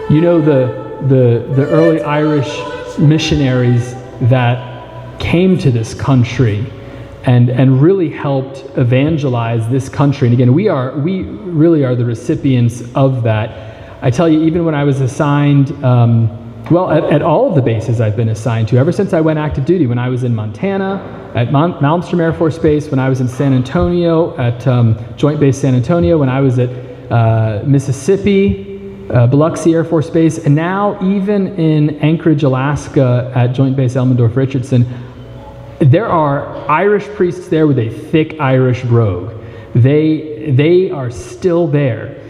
You know, the early Irish missionaries that came to this country and really helped evangelize this country. And again, we really are the recipients of that. I tell you, even when I was assigned, at all of the bases I've been assigned to, ever since I went active duty, when I was in Montana, at Malmstrom Air Force Base, when I was in San Antonio, at Joint Base San Antonio, when I was at Mississippi, Biloxi Air Force Base, and now even in Anchorage, Alaska, at Joint Base Elmendorf-Richardson, there are Irish priests there with a thick Irish brogue. They are still there.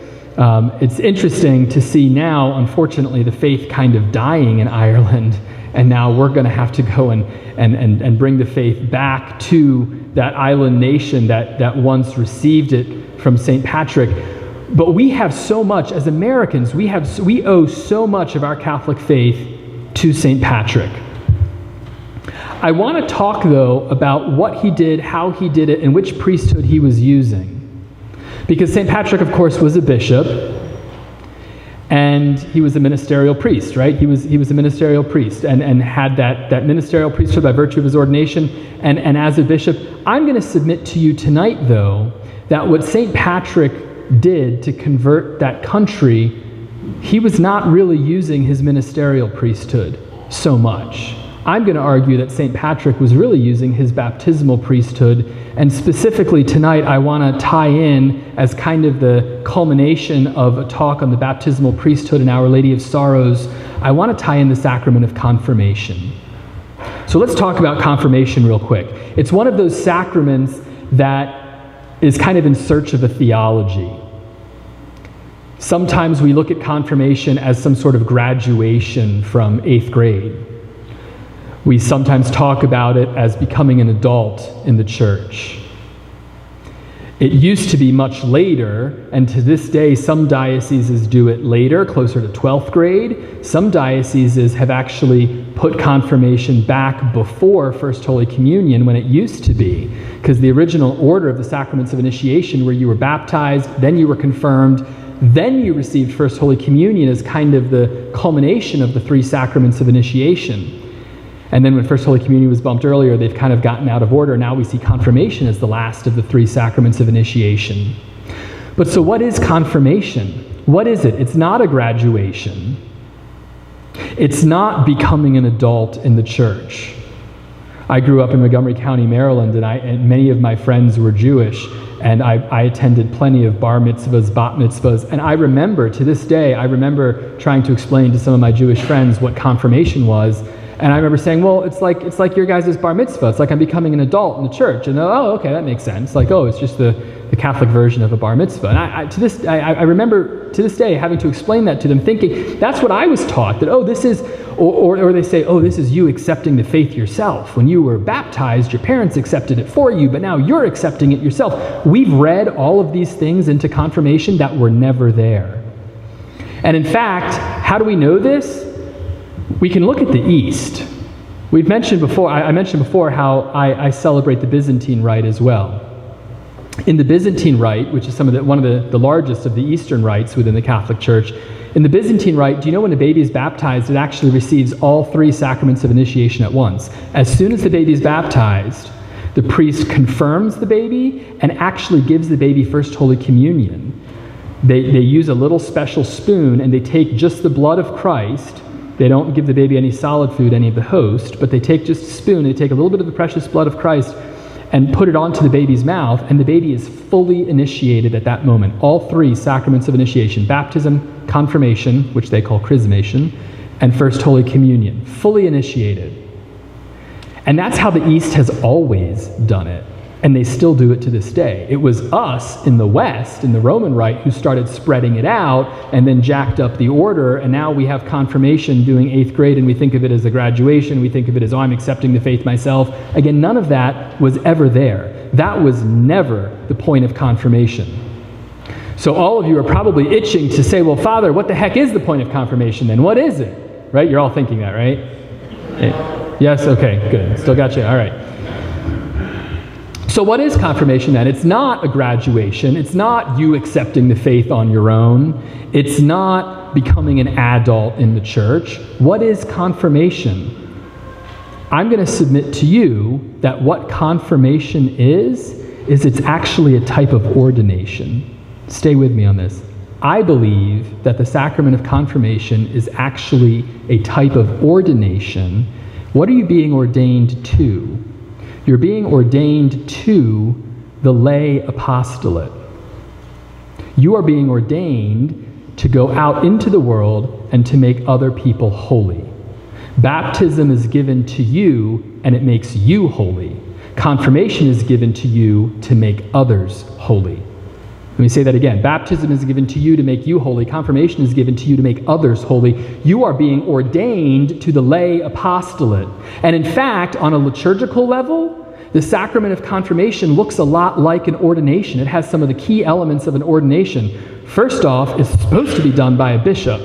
It's interesting to see now, unfortunately, the faith kind of dying in Ireland, and now we're going to have to go and bring the faith back to that island nation that once received it from St. Patrick. But we have so much, as Americans, we owe so much of our Catholic faith to St. Patrick. I want to talk, though, about what he did, how he did it, and which priesthood he was using. Because St. Patrick, of course, was a bishop, and he was a ministerial priest, right? He was a ministerial priest and had that ministerial priesthood by virtue of his ordination. And as a bishop, I'm going to submit to you tonight, though, that what St. Patrick did to convert that country, he was not really using his ministerial priesthood so much. I'm going to argue that St. Patrick was really using his baptismal priesthood, and specifically tonight I want to tie in, as kind of the culmination of a talk on the baptismal priesthood and Our Lady of Sorrows, I want to tie in the sacrament of confirmation. So let's talk about confirmation real quick. It's one of those sacraments that is kind of in search of a theology. Sometimes we look at confirmation as some sort of graduation from 8th grade. We sometimes talk about it as becoming an adult in the church. It used to be much later, and to this day, some dioceses do it later, closer to 12th grade. Some dioceses have actually put confirmation back before First Holy Communion, when it used to be, because the original order of the sacraments of initiation, where you were baptized, then you were confirmed, then you received First Holy Communion as kind of the culmination of the 3 sacraments of initiation. And then when First Holy Communion was bumped earlier, they've kind of gotten out of order. Now we see confirmation as the last of the 3 sacraments of initiation. But so what is confirmation? What is it? It's not a graduation. It's not becoming an adult in the church. I grew up in Montgomery County, Maryland, and many of my friends were Jewish, and I attended plenty of bar mitzvahs, bat mitzvahs, and I remember, to this day, trying to explain to some of my Jewish friends what confirmation was. And I remember saying, well, it's like your guys' bar mitzvah. It's like I'm becoming an adult in the church. And oh, okay, that makes sense. Like, oh, it's just the Catholic version of a bar mitzvah. And I remember to this day having to explain that to them, thinking that's what I was taught. That this is, or they say, this is you accepting the faith yourself. When you were baptized, your parents accepted it for you, but now you're accepting it yourself. We've read all of these things into confirmation that were never there. And in fact, how do we know this? We can look at the East. I mentioned before how I celebrate the Byzantine Rite as well. In the Byzantine Rite, which is one of the largest of the Eastern rites within the Catholic Church, in the Byzantine Rite, do you know when a baby is baptized, it actually receives all 3 sacraments of initiation at once? As soon as the baby is baptized, the priest confirms the baby and actually gives the baby First Holy Communion. They use a little special spoon, and they take just the blood of Christ. They don't give the baby any solid food, any of the host, but they take just a spoon, they take a little bit of the precious blood of Christ and put it onto the baby's mouth, and the baby is fully initiated at that moment. All 3 sacraments of initiation: baptism, confirmation, which they call chrismation, and First Holy Communion, fully initiated. And that's how the East has always done it. And they still do it to this day. It was us in the West, in the Roman Rite, who started spreading it out and then jacked up the order, and now we have confirmation doing 8th grade, and we think of it as a graduation. We think of it as, I'm accepting the faith myself. Again, none of that was ever there. That was never the point of confirmation. So all of you are probably itching to say, well, Father, what the heck is the point of confirmation then? What is it? Right? You're all thinking that, right? Yes? Okay, good. Still got you. All right. So what is confirmation then? It's not a graduation. It's not you accepting the faith on your own. It's not becoming an adult in the church. What is confirmation? I'm going to submit to you that what confirmation is it's actually a type of ordination. Stay with me on this. I believe that the sacrament of confirmation is actually a type of ordination. What are you being ordained to? You're being ordained to the lay apostolate. You are being ordained to go out into the world and to make other people holy. Baptism is given to you and it makes you holy. Confirmation is given to you to make others holy. Let me say that again. Baptism is given to you to make you holy. Confirmation is given to you to make others holy. You are being ordained to the lay apostolate. And in fact, on a liturgical level, the sacrament of confirmation looks a lot like an ordination. It has some of the key elements of an ordination. First off, it's supposed to be done by a bishop.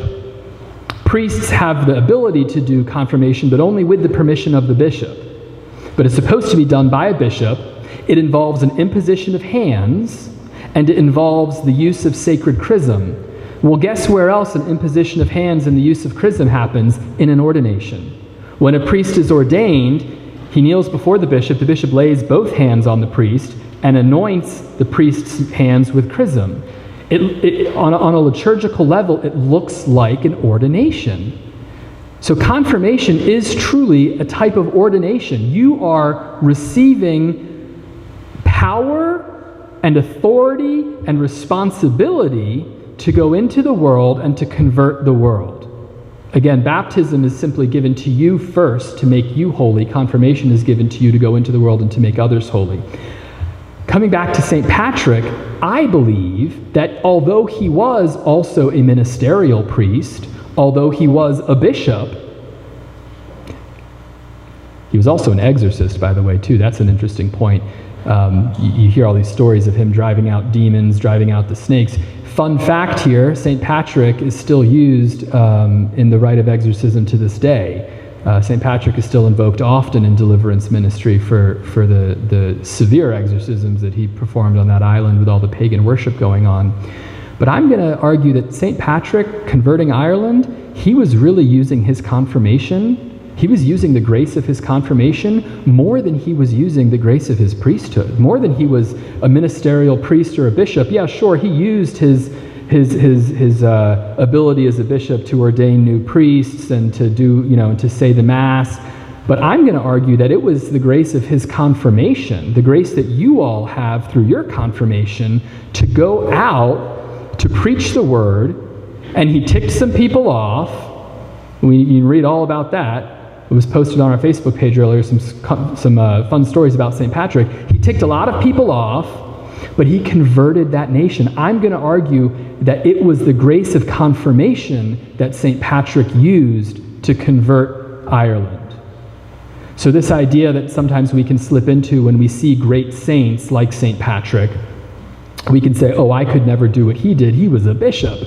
Priests have the ability to do confirmation, but only with the permission of the bishop. But it's supposed to be done by a bishop. It involves an imposition of hands, and it involves the use of sacred chrism. Well, guess where else an imposition of hands and the use of chrism happens? In an ordination. When a priest is ordained, he kneels before the bishop lays both hands on the priest and anoints the priest's hands with chrism. On a liturgical level, it looks like an ordination. So confirmation is truly a type of ordination. You are receiving power and authority and responsibility to go into the world and to convert the world. Again, baptism is simply given to you first to make you holy. Confirmation is given to you to go into the world and to make others holy. Coming back to St. Patrick, I believe that although he was also a ministerial priest, although he was a bishop, he was also an exorcist, by the way, too. That's an interesting point. You hear all these stories of him driving out demons, driving out the snakes. Fun fact here, St. Patrick is still used in the rite of exorcism to this day. St. Patrick is still invoked often in deliverance ministry for the severe exorcisms that he performed on that island with all the pagan worship going on. But I'm going to argue that St. Patrick, converting Ireland, he was really using his confirmation. He was using the grace of his confirmation more than he was using the grace of his priesthood, more than he was a ministerial priest or a bishop. Yeah, sure, he used his ability as a bishop to ordain new priests and to do, to say the Mass. But I'm going to argue that it was the grace of his confirmation, the grace that you all have through your confirmation, to go out to preach the word. And he ticked some people off. You can read all about that. It was posted on our Facebook page earlier, some fun stories about St. Patrick. He ticked a lot of people off, but he converted that nation. I'm going to argue that it was the grace of confirmation that St. Patrick used to convert Ireland. So this idea that sometimes we can slip into when we see great saints like St. Patrick, we can say, oh, I could never do what he did. He was a bishop.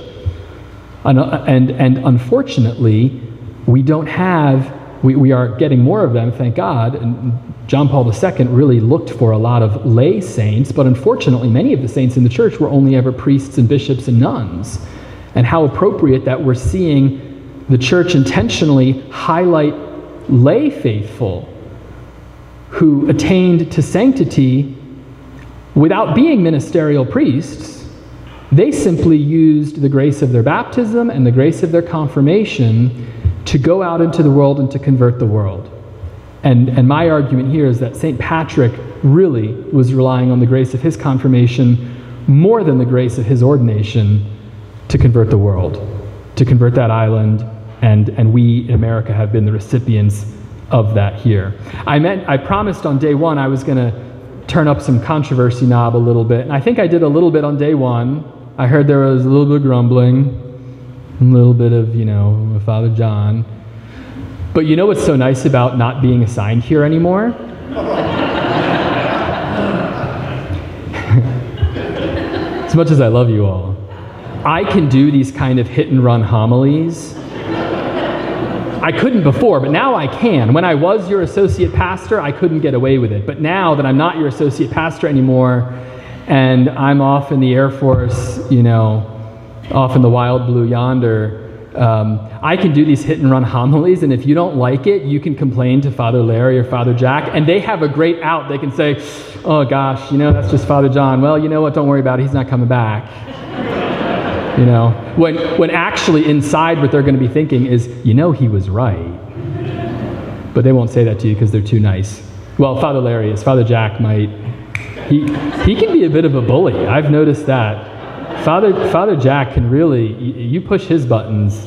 And unfortunately, we are getting more of them, thank God. And John Paul II really looked for a lot of lay saints, but unfortunately, many of the saints in the church were only ever priests and bishops and nuns. And how appropriate that we're seeing the church intentionally highlight lay faithful who attained to sanctity without being ministerial priests. They simply used the grace of their baptism and the grace of their confirmation to go out into the world and to convert the world. And my argument here is that St. Patrick really was relying on the grace of his confirmation more than the grace of his ordination to convert the world, to convert that island, and we in America have been the recipients of that here. I promised on day one I was going to turn up some controversy knob a little bit, and I think I did a little bit on day one. I heard there was a little bit of grumbling, a little bit of, Father John. But you know what's so nice about not being assigned here anymore? As much as I love you all, I can do these kind of hit and run homilies I couldn't before, but now I can. When I was your associate pastor, I couldn't get away with it. But now that I'm not your associate pastor anymore, and I'm off in the Air Force, off in the wild blue yonder, I can do these hit and run homilies, and if you don't like it, you can complain to Father Larry or Father Jack, and they have a great out. They can say, oh gosh, that's just Father John. Well, you know what, don't worry about it, he's not coming back. When actually inside what they're going to be thinking is, he was right. But they won't say that to you because they're too nice. Well, Father Larry is. Father Jack might. He can be a bit of a bully. I've noticed that. Father Jack can really, you push his buttons,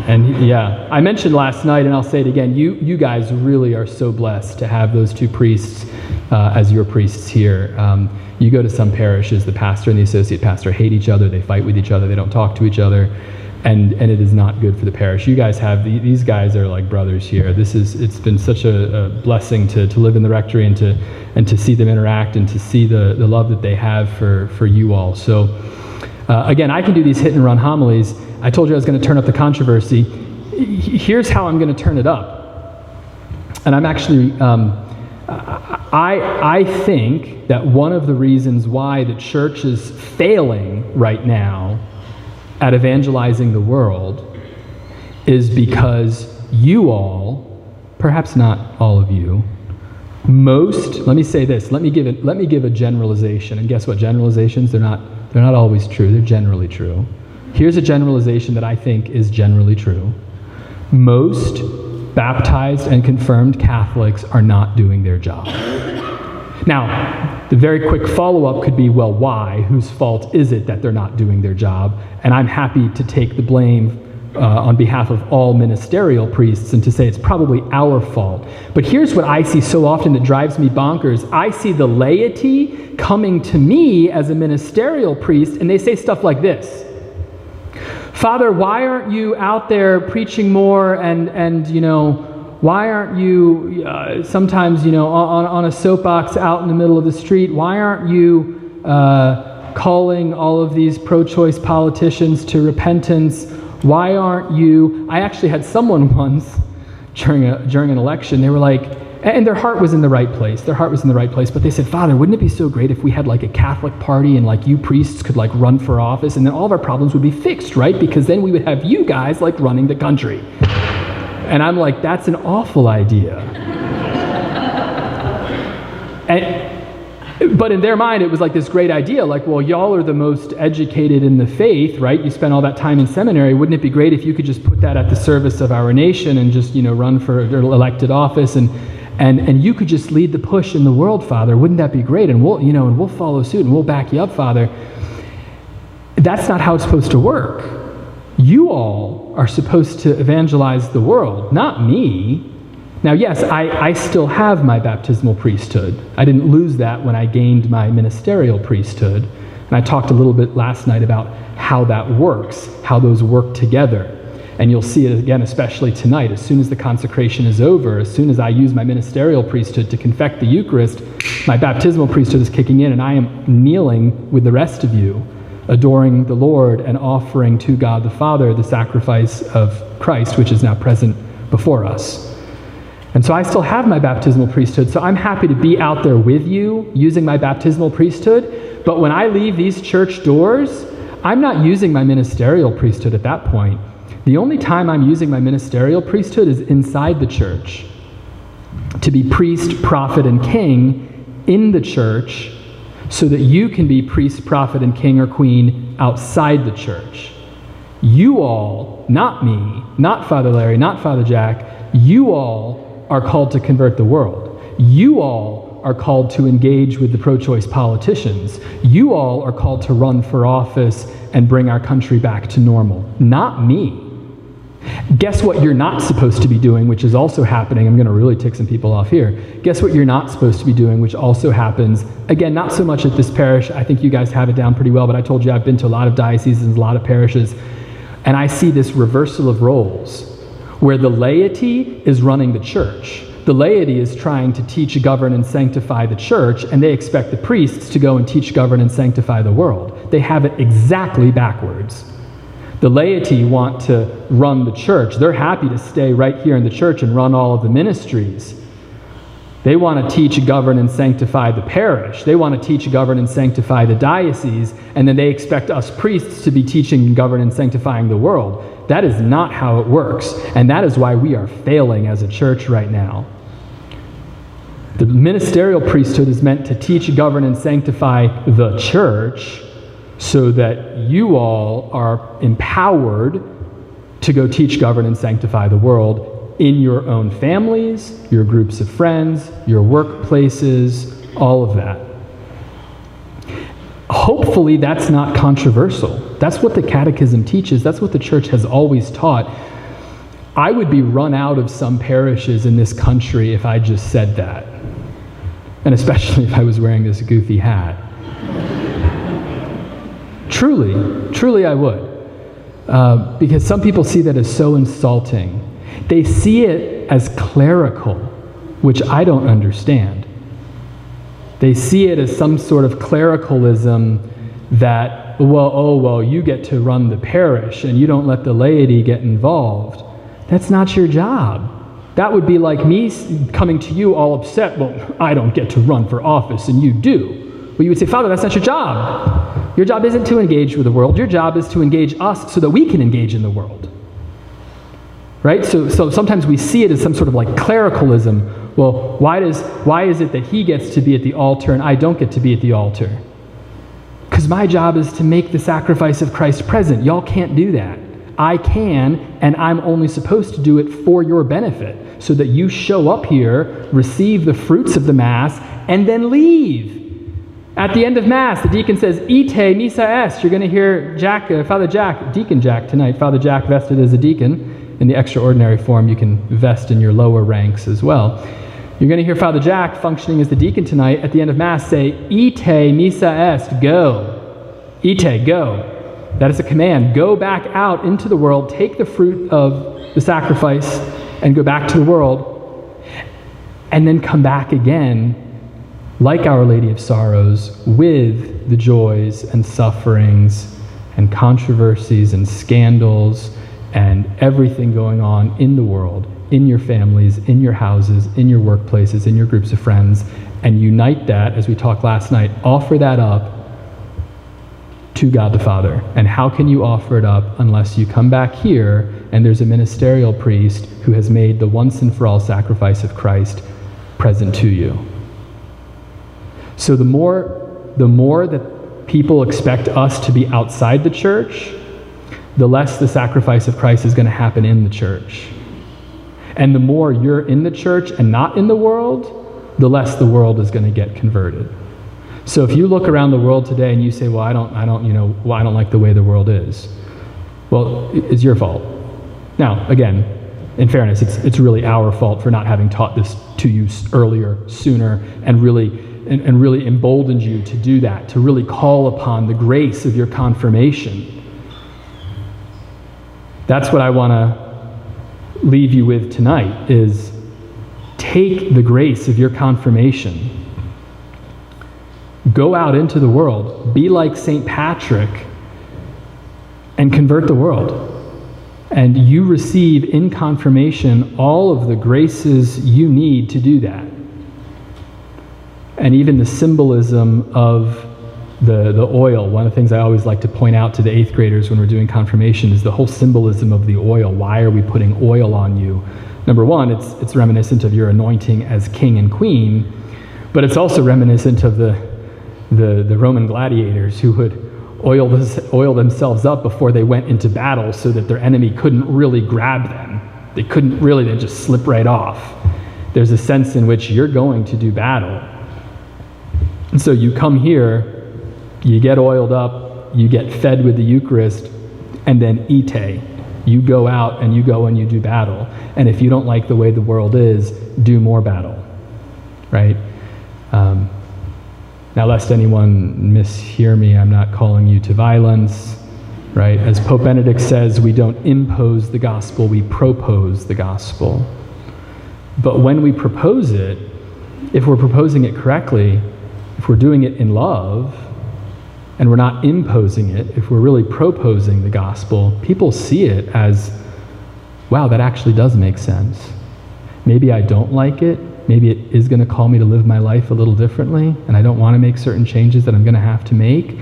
and I mentioned last night, and I'll say it again, you guys really are so blessed to have those two priests as your priests here. You go to some parishes, the pastor and the associate pastor hate each other, they fight with each other, they don't talk to each other, and it is not good for the parish. You guys these guys are like brothers here. It's been such a blessing to live in the rectory and to see them interact and to see the love that they have for you all. So again, I can do these hit and run homilies. I told you I was going to turn up the controversy. Here's how I'm going to turn it up. And I'm actually, I think that one of the reasons why the church is failing right now at evangelizing the world is because you all, perhaps not all of you, let me say this, let me give a generalization. And guess what? Generalizations, they're not always true. They're generally true. Here's a generalization that I think is generally true. Most baptized and confirmed Catholics are not doing their job. Now, the very quick follow-up could be, well, why? Whose fault is it that they're not doing their job? And I'm happy to take the blame on behalf of all ministerial priests and to say it's probably our fault. But here's what I see so often that drives me bonkers. I see the laity coming to me as a ministerial priest, and they say stuff like this. Father, why aren't you out there preaching more and why aren't you sometimes, on a soapbox out in the middle of the street? Why aren't you calling all of these pro-choice politicians to repentance? Why aren't you? I actually had someone once during an election, they were like, and their heart was in the right place. But they said, Father, wouldn't it be so great if we had like a Catholic party and like you priests could like run for office and then all of our problems would be fixed, right? Because then we would have you guys like running the country. And I'm like, that's an awful idea. But in their mind, it was like this great idea. Like, well, y'all are the most educated in the faith, right? You spent all that time in seminary. Wouldn't it be great if you could just put that at the service of our nation and just, run for elected office and you could just lead the push in the world, Father? Wouldn't that be great? And we'll follow suit and we'll back you up, Father. That's not how it's supposed to work. You all are supposed to evangelize the world, not me. Now, yes, I still have my baptismal priesthood. I didn't lose that when I gained my ministerial priesthood. And I talked a little bit last night about how that works, how those work together. And you'll see it again, especially tonight. As soon as the consecration is over, as soon as I use my ministerial priesthood to confect the Eucharist, my baptismal priesthood is kicking in, and I am kneeling with the rest of you, adoring the Lord and offering to God the Father the sacrifice of Christ, which is now present before us. And so I still have my baptismal priesthood, so I'm happy to be out there with you using my baptismal priesthood. But when I leave these church doors, I'm not using my ministerial priesthood at that point. The only time I'm using my ministerial priesthood is inside the church, to be priest, prophet, and king in the church, so that you can be priest, prophet, and king or queen outside the church. You all, not me, not Father Larry, not Father Jack, you all are called to convert the world. You all are called to engage with the pro-choice politicians. You all are called to run for office and bring our country back to normal, not me. Guess what you're not supposed to be doing, which is also happening. I'm going to really tick some people off here. Guess what you're not supposed to be doing, which also happens. Again, not so much at this parish. I think you guys have it down pretty well, but I told you I've been to a lot of dioceses, a lot of parishes, and I see this reversal of roles where the laity is running the church. The laity is trying to teach, govern, and sanctify the church, and they expect the priests to go and teach, govern, and sanctify the world. They have it exactly backwards. The laity want to run the church. They're happy to stay right here in the church and run all of the ministries. They want to teach, govern, and sanctify the parish. They want to teach, govern, and sanctify the diocese, and then they expect us priests to be teaching, govern, and sanctifying the world. That is not how it works, and that is why we are failing as a church right now. The ministerial priesthood is meant to teach, govern, and sanctify the church so that you all are empowered to go teach, govern, and sanctify the world in your own families, your groups of friends, your workplaces, all of that. Hopefully that's not controversial. That's what the Catechism teaches. That's what the church has always taught. I would be run out of some parishes in this country if I just said that. And especially if I was wearing this goofy hat. Truly I would. Because some people see that as so insulting. They see it as clerical, which I don't understand. They see it as some sort of clericalism that, well, you get to run the parish and you don't let the laity get involved. That's not your job. That would be like me coming to you all upset, well, I don't get to run for office and you do. Well, you would say, Father, that's not your job. Your job isn't to engage with the world. Your job is to engage us so that we can engage in the world. Right? So sometimes we see it as some sort of like clericalism. Well, why is it that he gets to be at the altar and I don't get to be at the altar? Because my job is to make the sacrifice of Christ present. Y'all can't do that. I can, and I'm only supposed to do it for your benefit, so that you show up here, receive the fruits of the Mass, and then leave. At the end of Mass, the deacon says, Ite missa est. You're going to hear Father Jack, Deacon Jack tonight, Father Jack vested as a deacon. In the extraordinary form, you can vest in your lower ranks as well. You're going to hear Father Jack functioning as the deacon tonight at the end of Mass say, Ite missa est, go. Ite, go. That is a command. Go back out into the world, take the fruit of the sacrifice, and go back to the world, and then come back again, like Our Lady of Sorrows, with the joys and sufferings and controversies and scandals and everything going on in the world, in your families, in your houses, in your workplaces, in your groups of friends, and unite that, as we talked last night, offer that up to God the Father. And how can you offer it up unless you come back here and there's a ministerial priest who has made the once and for all sacrifice of Christ present to you? So the more that people expect us to be outside the church, the less the sacrifice of Christ is going to happen in the church. And the more you're in the church and not in the world, the less the world is going to get converted. So if you look around the world today and you say, well, I don't like the way the world is. Well, it's your fault. Now, again, in fairness, it's really our fault for not having taught this to you earlier, sooner, and really emboldened you to do that, to really call upon the grace of your confirmation. That's what I want to leave you with tonight, is take the grace of your confirmation. Go out into the world, be like St. Patrick, and convert the world. And you receive in confirmation all of the graces you need to do that. And even the symbolism of the oil. One of the things I always like to point out to the 8th graders when we're doing confirmation is the whole symbolism of the oil. Why are we putting oil on you? Number one, it's reminiscent of your anointing as king and queen, but it's also reminiscent of the Roman gladiators who would oil themselves up before they went into battle so that their enemy couldn't really grab them. They'd just slip right off. There's a sense in which you're going to do battle. And so you come here, you get oiled up, you get fed with the Eucharist, and then ite. You go out and you go and you do battle. And if you don't like the way the world is, do more battle, right? Now, lest anyone mishear me, I'm not calling you to violence, right? As Pope Benedict says, we don't impose the gospel, we propose the gospel. But when we propose it, if we're proposing it correctly, if we're doing it in love, and we're not imposing it, if we're really proposing the gospel, people see it as, wow, that actually does make sense. Maybe I don't like it. Maybe it is going to call me to live my life a little differently, and I don't want to make certain changes that I'm going to have to make.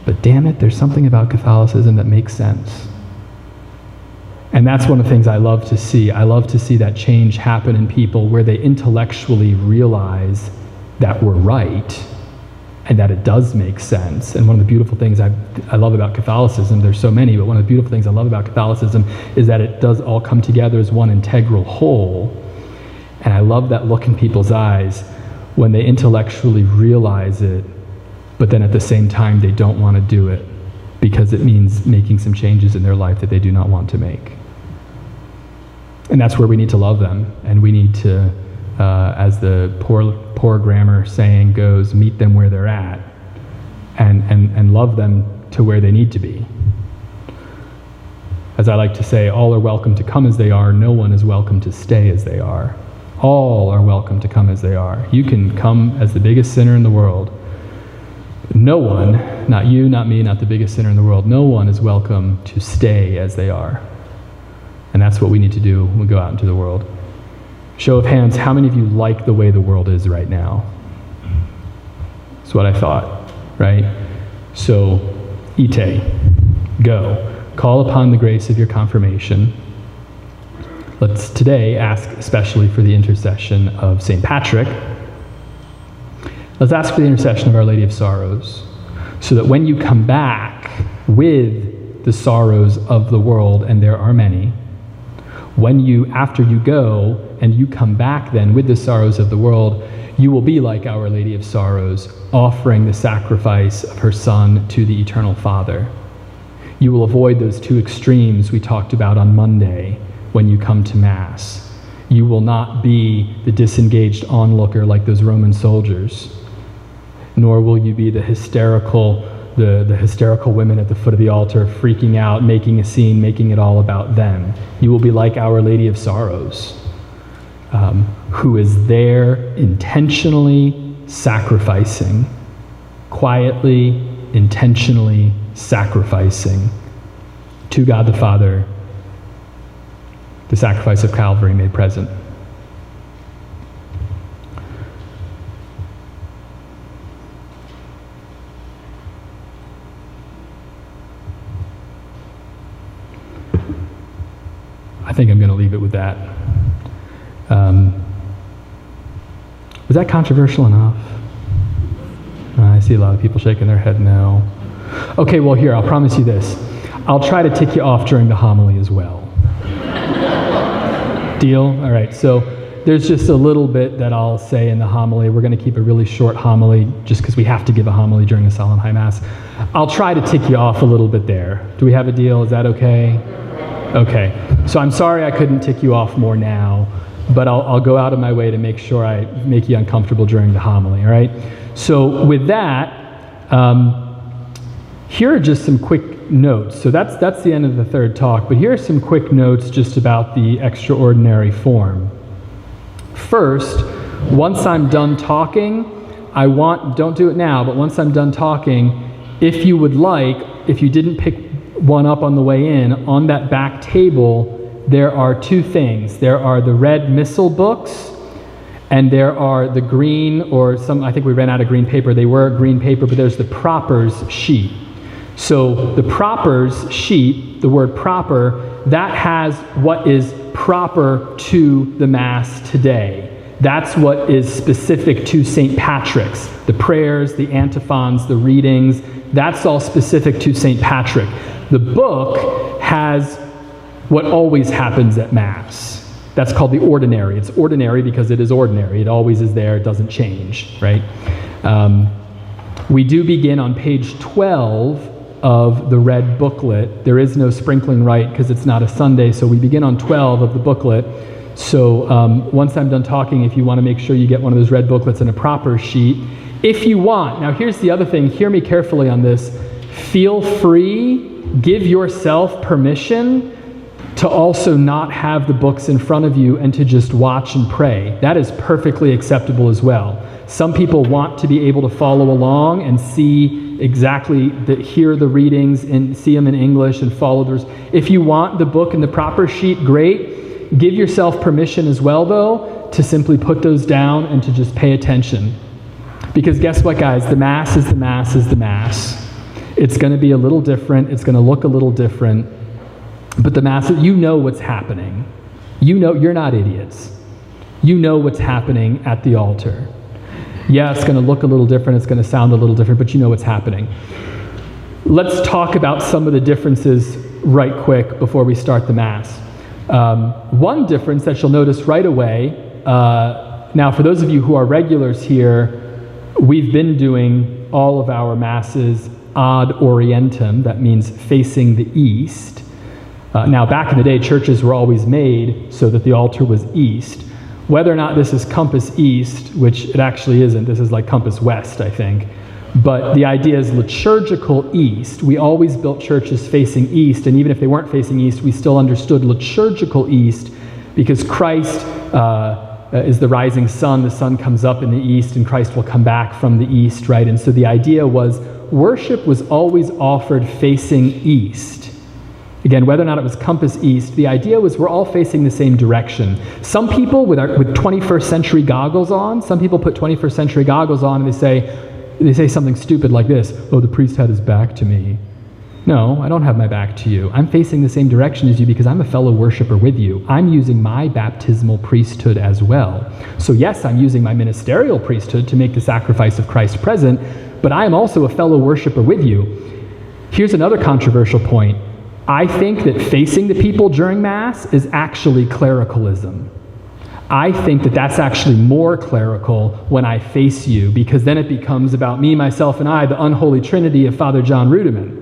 But damn it, there's something about Catholicism that makes sense. And that's one of the things I love to see. I love to see that change happen in people where they intellectually realize that we're right and that it does make sense. And one of the beautiful things I love about Catholicism, there's so many, but one of the beautiful things I love about Catholicism is that it does all come together as one integral whole. And I love that look in people's eyes when they intellectually realize it, but then at the same time they don't want to do it because it means making some changes in their life that they do not want to make. And that's where we need to love them, and we need to, as the poor grammar saying goes, meet them where they're at, and love them to where they need to be. As I like to say, all are welcome to come as they are, no one is welcome to stay as they are. All are welcome to come as they are. You can come as the biggest sinner in the world. No one, not you, not me, not the biggest sinner in the world, no one is welcome to stay as they are. And that's what we need to do when we go out into the world. Show of hands, how many of you like the way the world is right now? That's what I thought, right? So, ite, go. Call upon the grace of your confirmation. Let's today ask especially for the intercession of St. Patrick. Let's ask for the intercession of Our Lady of Sorrows, so that when you come back with the sorrows of the world, and there are many, after you go and you come back then with the sorrows of the world, you will be like Our Lady of Sorrows, offering the sacrifice of her Son to the Eternal Father. You will avoid those two extremes we talked about on Monday when you come to Mass. You will not be the disengaged onlooker like those Roman soldiers, nor will you be the hysterical women at the foot of the altar, freaking out, making a scene, making it all about them. You will be like Our Lady of Sorrows, who is there intentionally sacrificing, quietly, intentionally sacrificing to God the Father, the sacrifice of Calvary made present. I think I'm going to leave it with that. Was that controversial enough? I see a lot of people shaking their head no. Okay, well here, I'll promise you this. I'll try to tick you off during the homily as well. Deal? All right, so there's just a little bit that I'll say in the homily. We're going to keep a really short homily just because we have to give a homily during the Solemn High Mass. I'll try to tick you off a little bit there. Do we have a deal? Is that okay? Okay. So I'm sorry I couldn't tick you off more now, but I'll go out of my way to make sure I make you uncomfortable during the homily, all right? So with that, here are just some quick notes. So that's the end of the third talk, but here are some quick notes just about the extraordinary form. First, once I'm done talking, don't do it now, but once I'm done talking, if you would like, if you didn't pick one up on the way in, on that back table, there are two things. There are the red missal books, and there are the green, I think we ran out of green paper. They were green paper, but there's the propers sheet. So the propers sheet, the word proper, that has what is proper to the Mass today. That's what is specific to St. Patrick's. The prayers, the antiphons, the readings, that's all specific to St. Patrick. The book has what always happens at Mass. That's called the ordinary. It's ordinary because it is ordinary. It always is there. It doesn't change, right? We do begin on page 12 of the red booklet. There is no sprinkling rite because it's not a Sunday, so we begin on 12 of the booklet. So once I'm done talking, if you want to make sure you get one of those red booklets and a proper sheet, if you want. Now here's the other thing, hear me carefully on this. Feel free, give yourself permission to also not have the books in front of you and to just watch and pray. That is perfectly acceptable as well. Some people want to be able to follow along and see exactly, hear the readings and see them in English and follow those. If you want the book and the proper sheet, great. Give yourself permission as well, though, to simply put those down and to just pay attention. Because guess what, guys? The Mass is the Mass is the Mass. It's going to be a little different. It's going to look a little different. But the Mass, you know what's happening. You know, you're not idiots. You know what's happening at the altar. Yeah, it's going to look a little different. It's going to sound a little different, but you know what's happening. Let's talk about some of the differences right quick before we start the Mass. One difference that you'll notice right away, now for those of you who are regulars here, we've been doing all of our Masses ad orientem, that means facing the east. Now back in the day, churches were always made so that the altar was east. Whether or not this is compass east, which it actually isn't, this is like compass west, I think. But the idea is liturgical east. We always built churches facing east, and even if they weren't facing east, we still understood liturgical east because Christ is the rising sun. The sun comes up in the east, and Christ will come back from the east, right? And so the idea was worship was always offered facing east. Again, whether or not it was compass east, the idea was we're all facing the same direction. Some people with 21st century goggles on, some people put 21st century goggles on and they say something stupid like this, oh, the priest had his back to me. No, I don't have my back to you. I'm facing the same direction as you because I'm a fellow worshiper with you. I'm using my baptismal priesthood as well. So yes, I'm using my ministerial priesthood to make the sacrifice of Christ present, but I am also a fellow worshiper with you. Here's another controversial point. I think that facing the people during Mass is actually clericalism. I think that that's actually more clerical when I face you, because then it becomes about me, myself, and I, the unholy trinity of Father John Reutemann.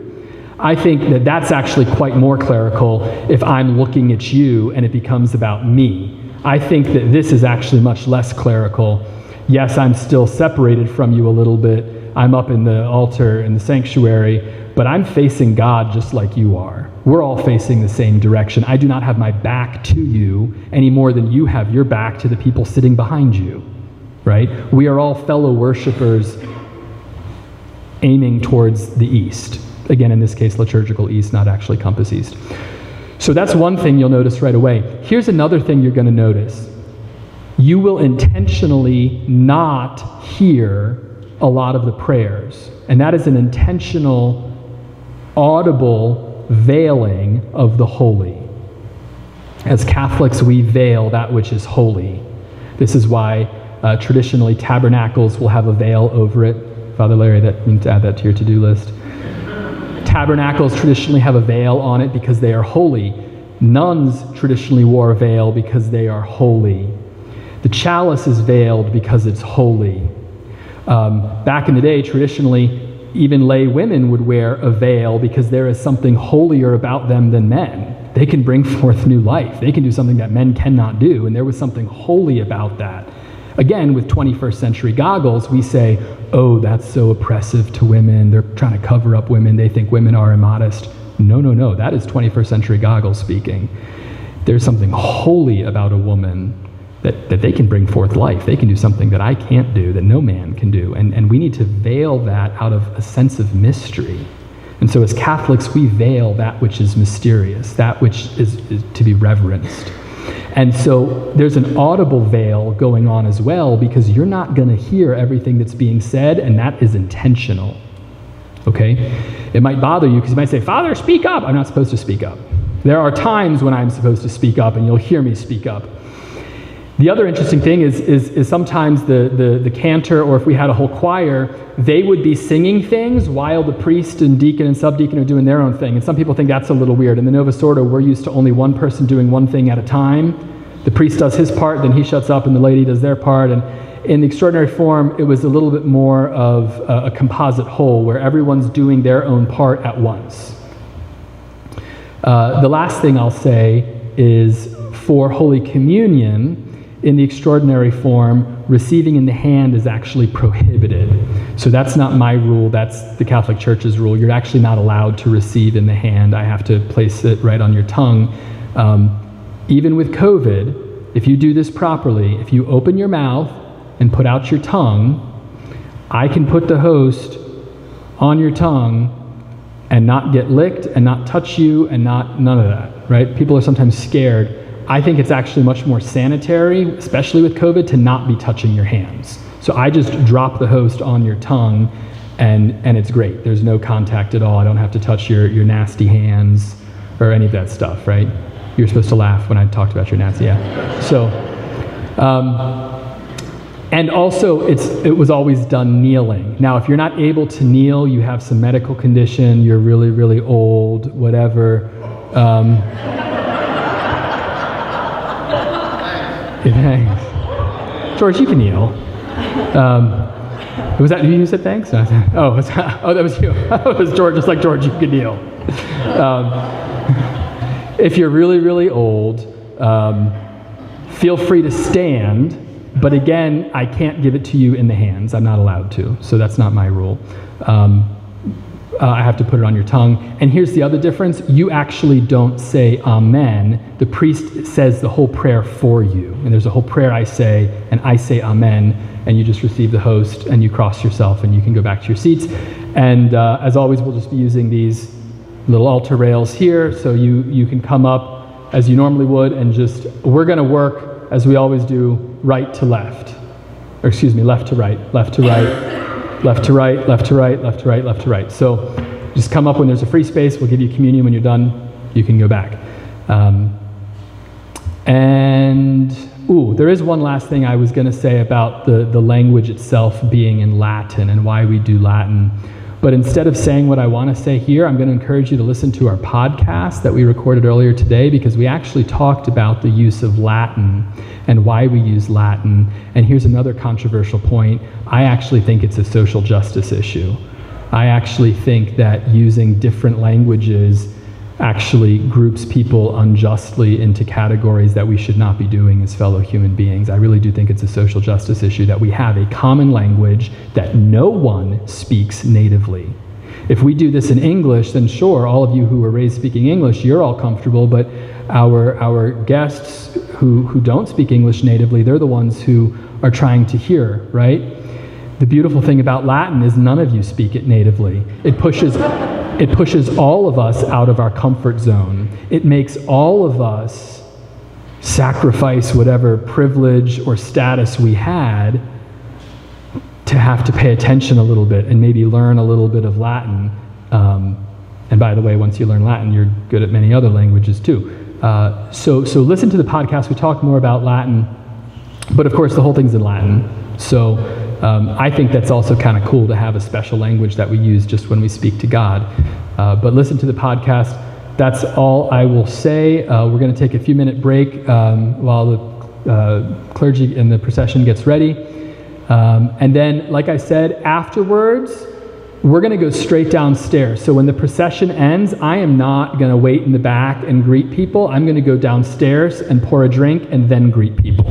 I think that that's actually quite more clerical if I'm looking at you and it becomes about me. I think that this is actually much less clerical. Yes, I'm still separated from you a little bit. I'm up in the altar in the sanctuary, but I'm facing God just like you are. We're all facing the same direction. I do not have my back to you any more than you have your back to the people sitting behind you, right? We are all fellow worshipers aiming towards the east. Again, in this case, liturgical east, not actually compass east. So that's one thing you'll notice right away. Here's another thing you're going to notice. You will intentionally not hear a lot of the prayers, and that is an intentional, audible veiling of the holy. As Catholics, we veil that which is holy. This is why traditionally tabernacles will have a veil over it. Father Larry, you need to add that to your to-do list. Tabernacles traditionally have a veil on it because they are holy. Nuns traditionally wore a veil because they are holy. The chalice is veiled because it's holy. Back in the day, traditionally, even lay women would wear a veil because there is something holier about them than men. They can bring forth new life. They can do something that men cannot do, and there was something holy about that. Again, with 21st century goggles, we say, oh, that's so oppressive to women. They're trying to cover up women. They think women are immodest. No. That is 21st century goggles speaking. There's something holy about a woman that they can bring forth life. They can do something that I can't do, that no man can do. And we need to veil that out of a sense of mystery. And so as Catholics, we veil that which is mysterious, that which is to be reverenced. And so there's an audible veil going on as well, because you're not going to hear everything that's being said, and that is intentional. Okay? It might bother you because you might say, Father, speak up. I'm not supposed to speak up. There are times when I'm supposed to speak up, and you'll hear me speak up. The other interesting thing is sometimes the cantor, or if we had a whole choir, they would be singing things while the priest and deacon and subdeacon are doing their own thing. And some people think that's a little weird. In the Novus Ordo, we're used to only one person doing one thing at a time. The priest does his part, then he shuts up, and the laity does their part. And in the extraordinary form, it was a little bit more of a composite whole, where everyone's doing their own part at once. The last thing I'll say is for Holy Communion, in the extraordinary form, receiving in the hand is actually prohibited. So that's not my rule, that's the Catholic Church's rule. You're actually not allowed to receive in the hand. I have to place it right on your tongue. Even with COVID, if you do this properly, if you open your mouth and put out your tongue, I can put the host on your tongue and not get licked and not touch you and none of that, right? People are sometimes scared. I think it's actually much more sanitary, especially with COVID, to not be touching your hands. So I just drop the host on your tongue and it's great. There's no contact at all. I don't have to touch your nasty hands or any of that stuff, right? You're supposed to laugh when I talked about your nasty, yeah. So, and also it was always done kneeling. Now, if you're not able to kneel, you have some medical condition, you're really, really old, whatever. Thanks. George, you can kneel. Was that you who said thanks? Oh, that was you. It was George, just like George, you can kneel. If you're really, really old, feel free to stand. But again, I can't give it to you in the hands. I'm not allowed to. So that's not my rule. I have to put it on your tongue. And here's the other difference. You actually don't say amen. The priest says the whole prayer for you. And there's a whole prayer I say, and I say amen, and you just receive the host, and you cross yourself, and you can go back to your seats. And as always, we'll just be using these little altar rails here, so you can come up as you normally would, and we're going to work, as we always do, right to left. Or excuse me, left to right, left to right. Left to right, left to right, left to right, left to right. So just come up when there's a free space. We'll give you communion. When you're done, you can go back. There is one last thing I was going to say about the language itself being in Latin and why we do Latin. But instead of saying what I want to say here, I'm going to encourage you to listen to our podcast that we recorded earlier today, because we actually talked about the use of Latin and why we use Latin. And here's another controversial point. I actually think it's a social justice issue. I actually think that using different languages actually groups people unjustly into categories that we should not be doing as fellow human beings. I really do think it's a social justice issue that we have a common language that no one speaks natively. If we do this in English, then sure, all of you who were raised speaking English, you're all comfortable, but our guests who don't speak English natively, they're the ones who are trying to hear, right? The beautiful thing about Latin is none of you speak it natively. It pushes all of us out of our comfort zone. It makes all of us sacrifice whatever privilege or status we had to have to pay attention a little bit and maybe learn a little bit of Latin. And by the way, once you learn Latin, you're good at many other languages too. So listen to the podcast. We talk more about Latin, but of course the whole thing's in Latin. So I think that's also kind of cool to have a special language that we use just when we speak to God. But listen to the podcast. That's all I will say. We're going to take a few minute break while the clergy and the procession gets ready. And then, like I said, afterwards, we're going to go straight downstairs. So when the procession ends, I am not going to wait in the back and greet people. I'm going to go downstairs and pour a drink and then greet people.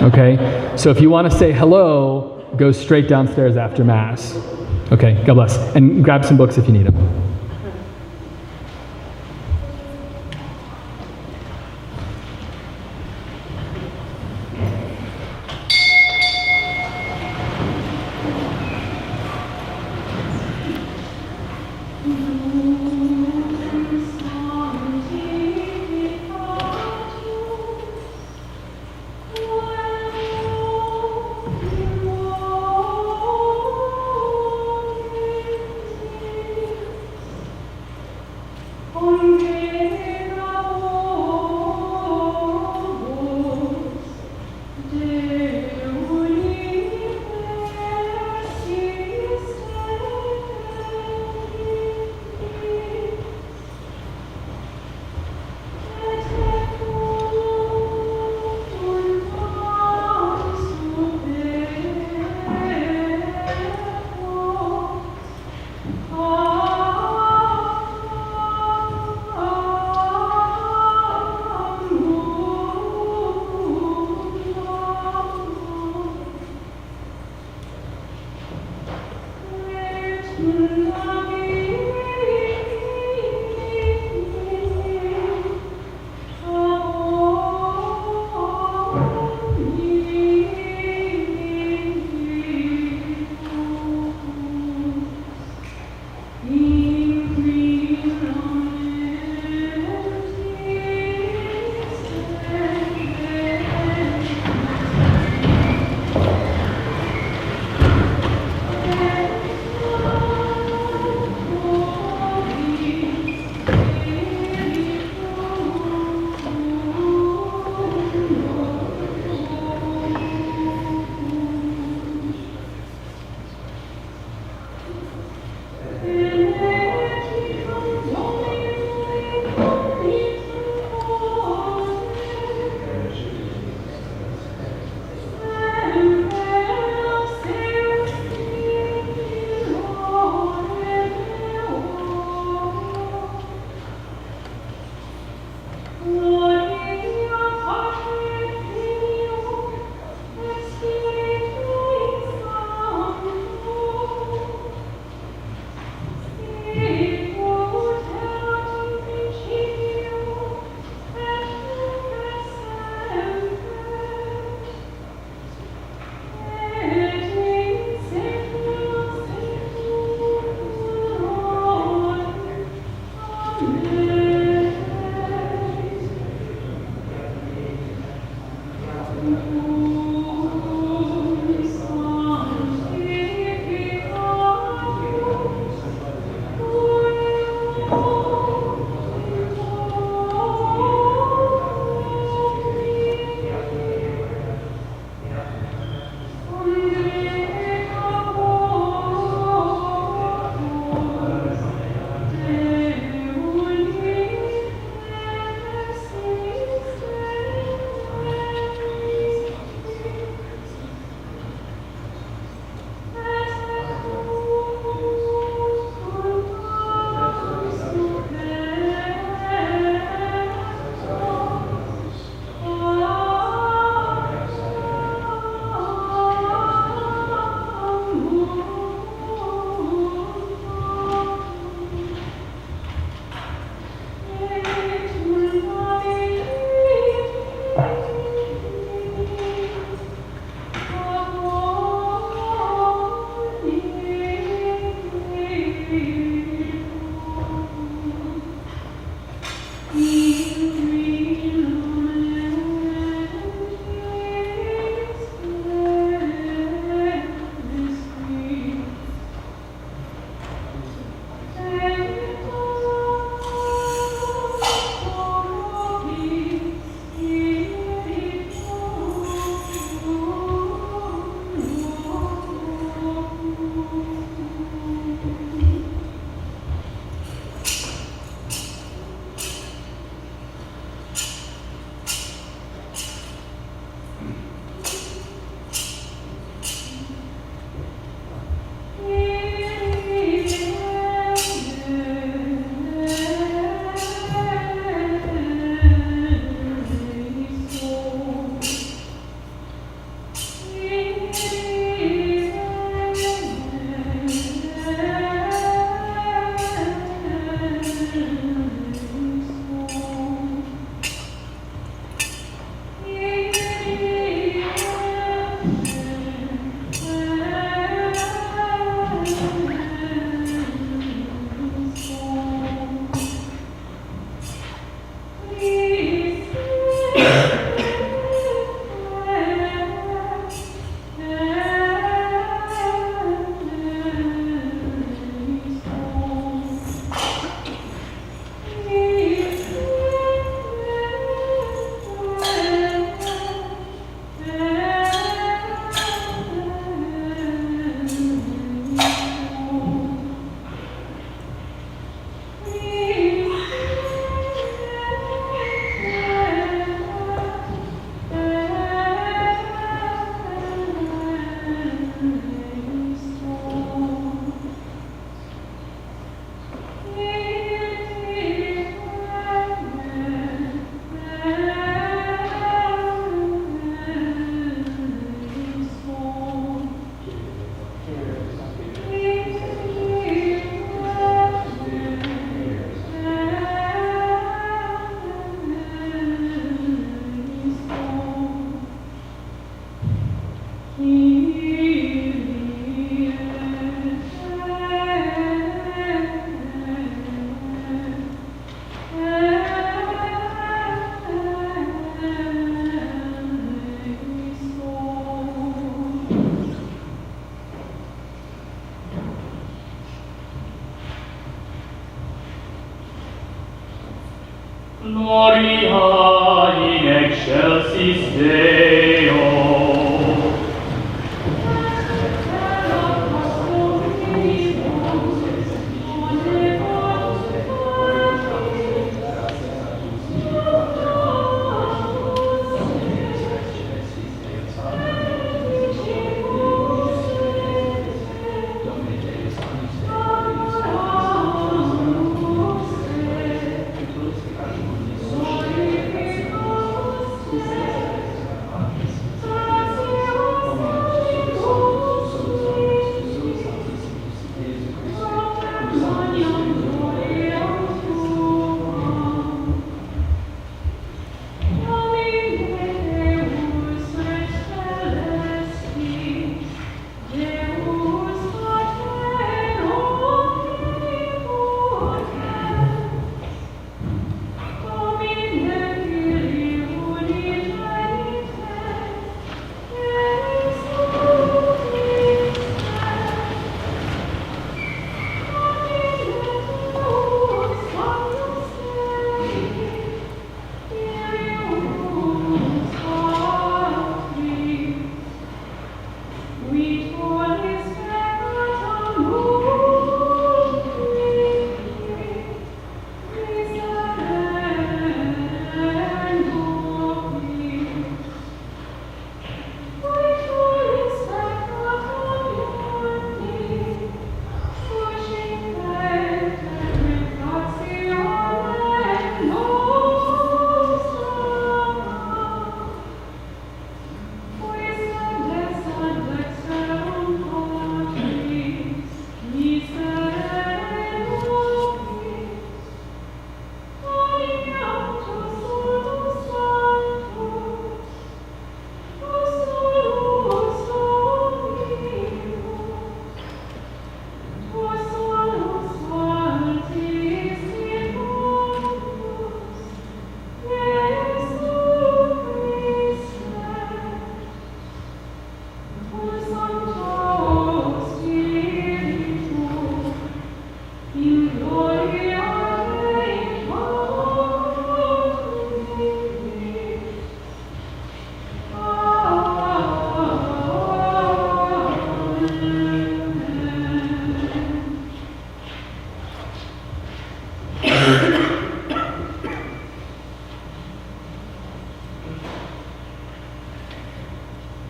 Okay? So if you want to say hello, go straight downstairs after Mass. Okay, God bless. And grab some books if you need them. Gloria in excelsis Deo.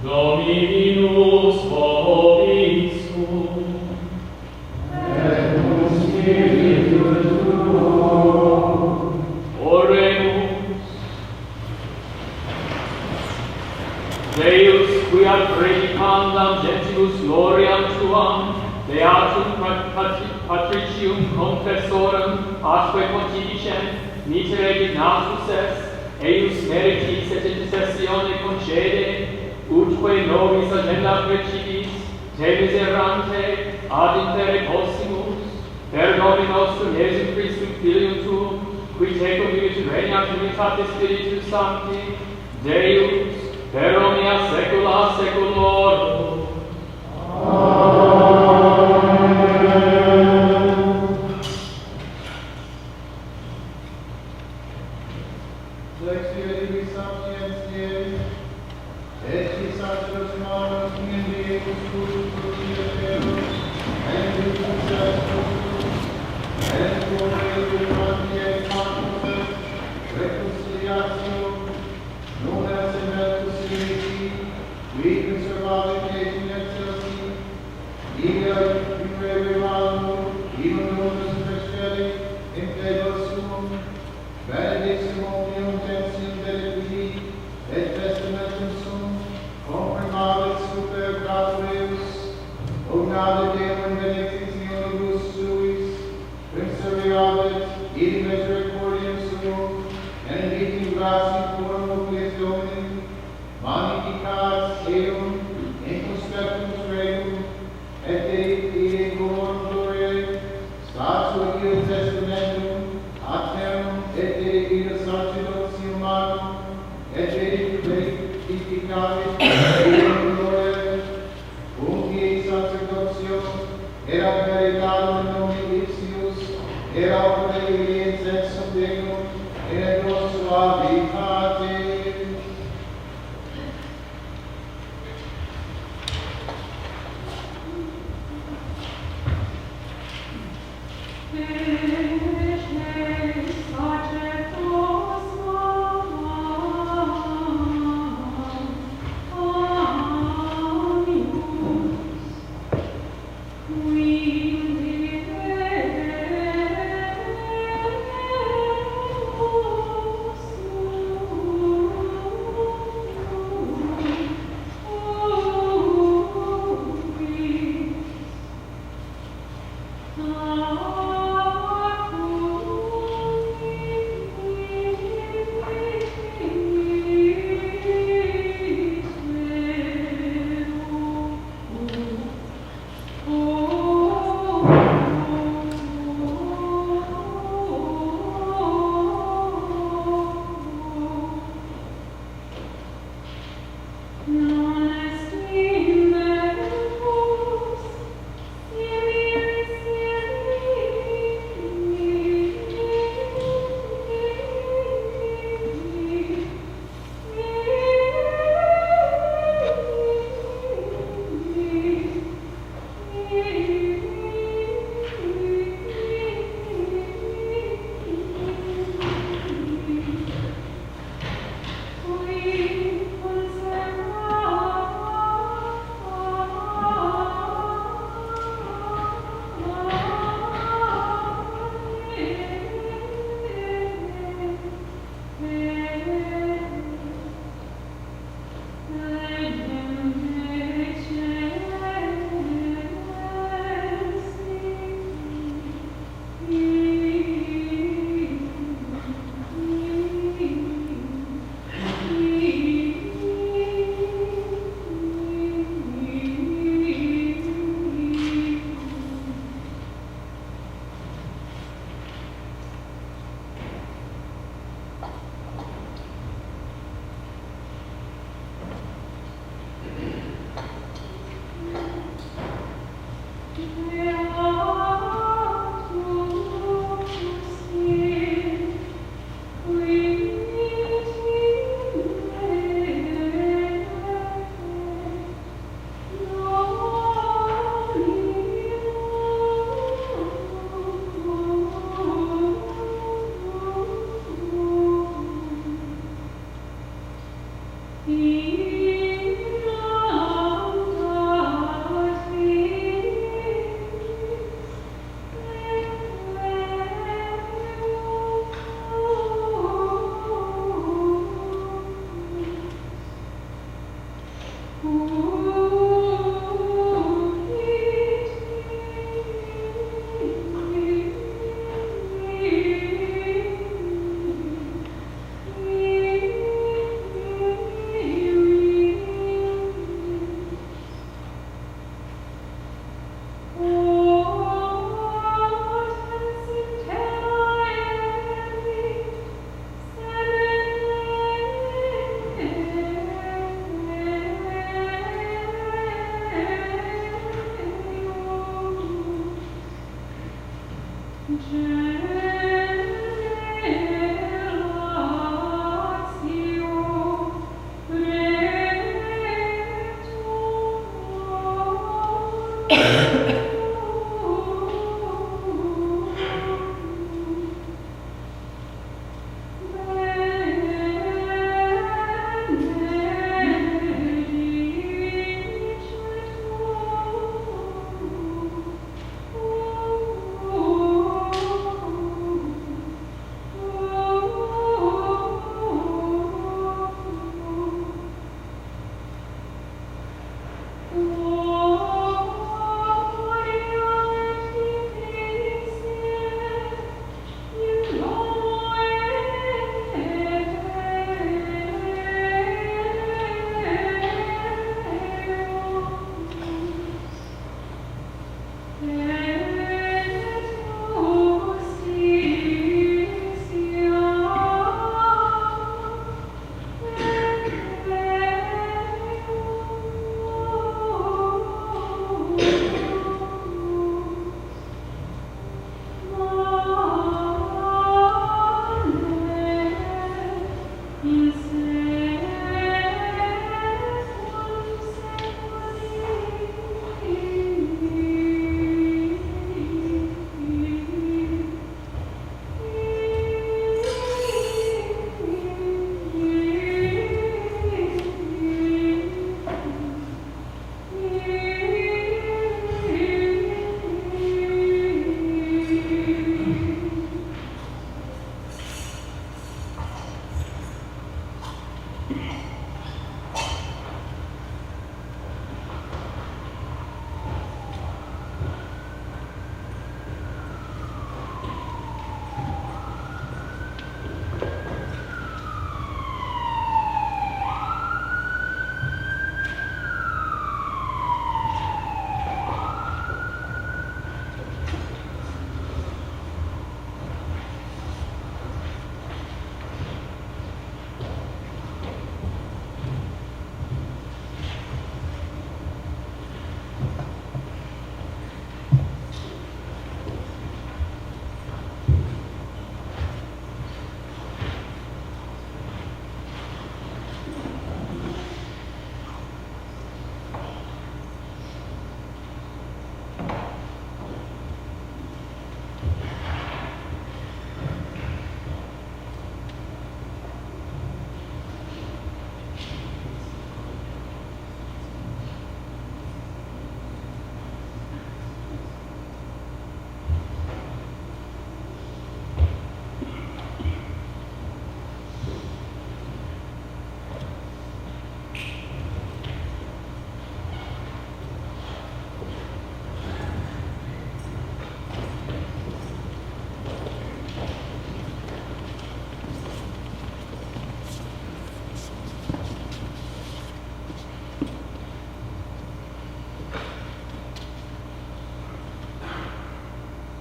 Dominus vobiscum. Et cum spiritu tuo. Oremus. Deus, quia predicandam gentibus gloriam tuam, beatum patricium confessorum, atque pontificem, mitere dignatus est, eius meritis et intercessione concede, utque nobis agenda principis, te miserante, ad intere possimus, per Domini nostrum Iesum Christum Filium Tuum, qui tecum vivit regnat in unitate Spiritus Sancti, Deus, per omnia saecula saeculorum.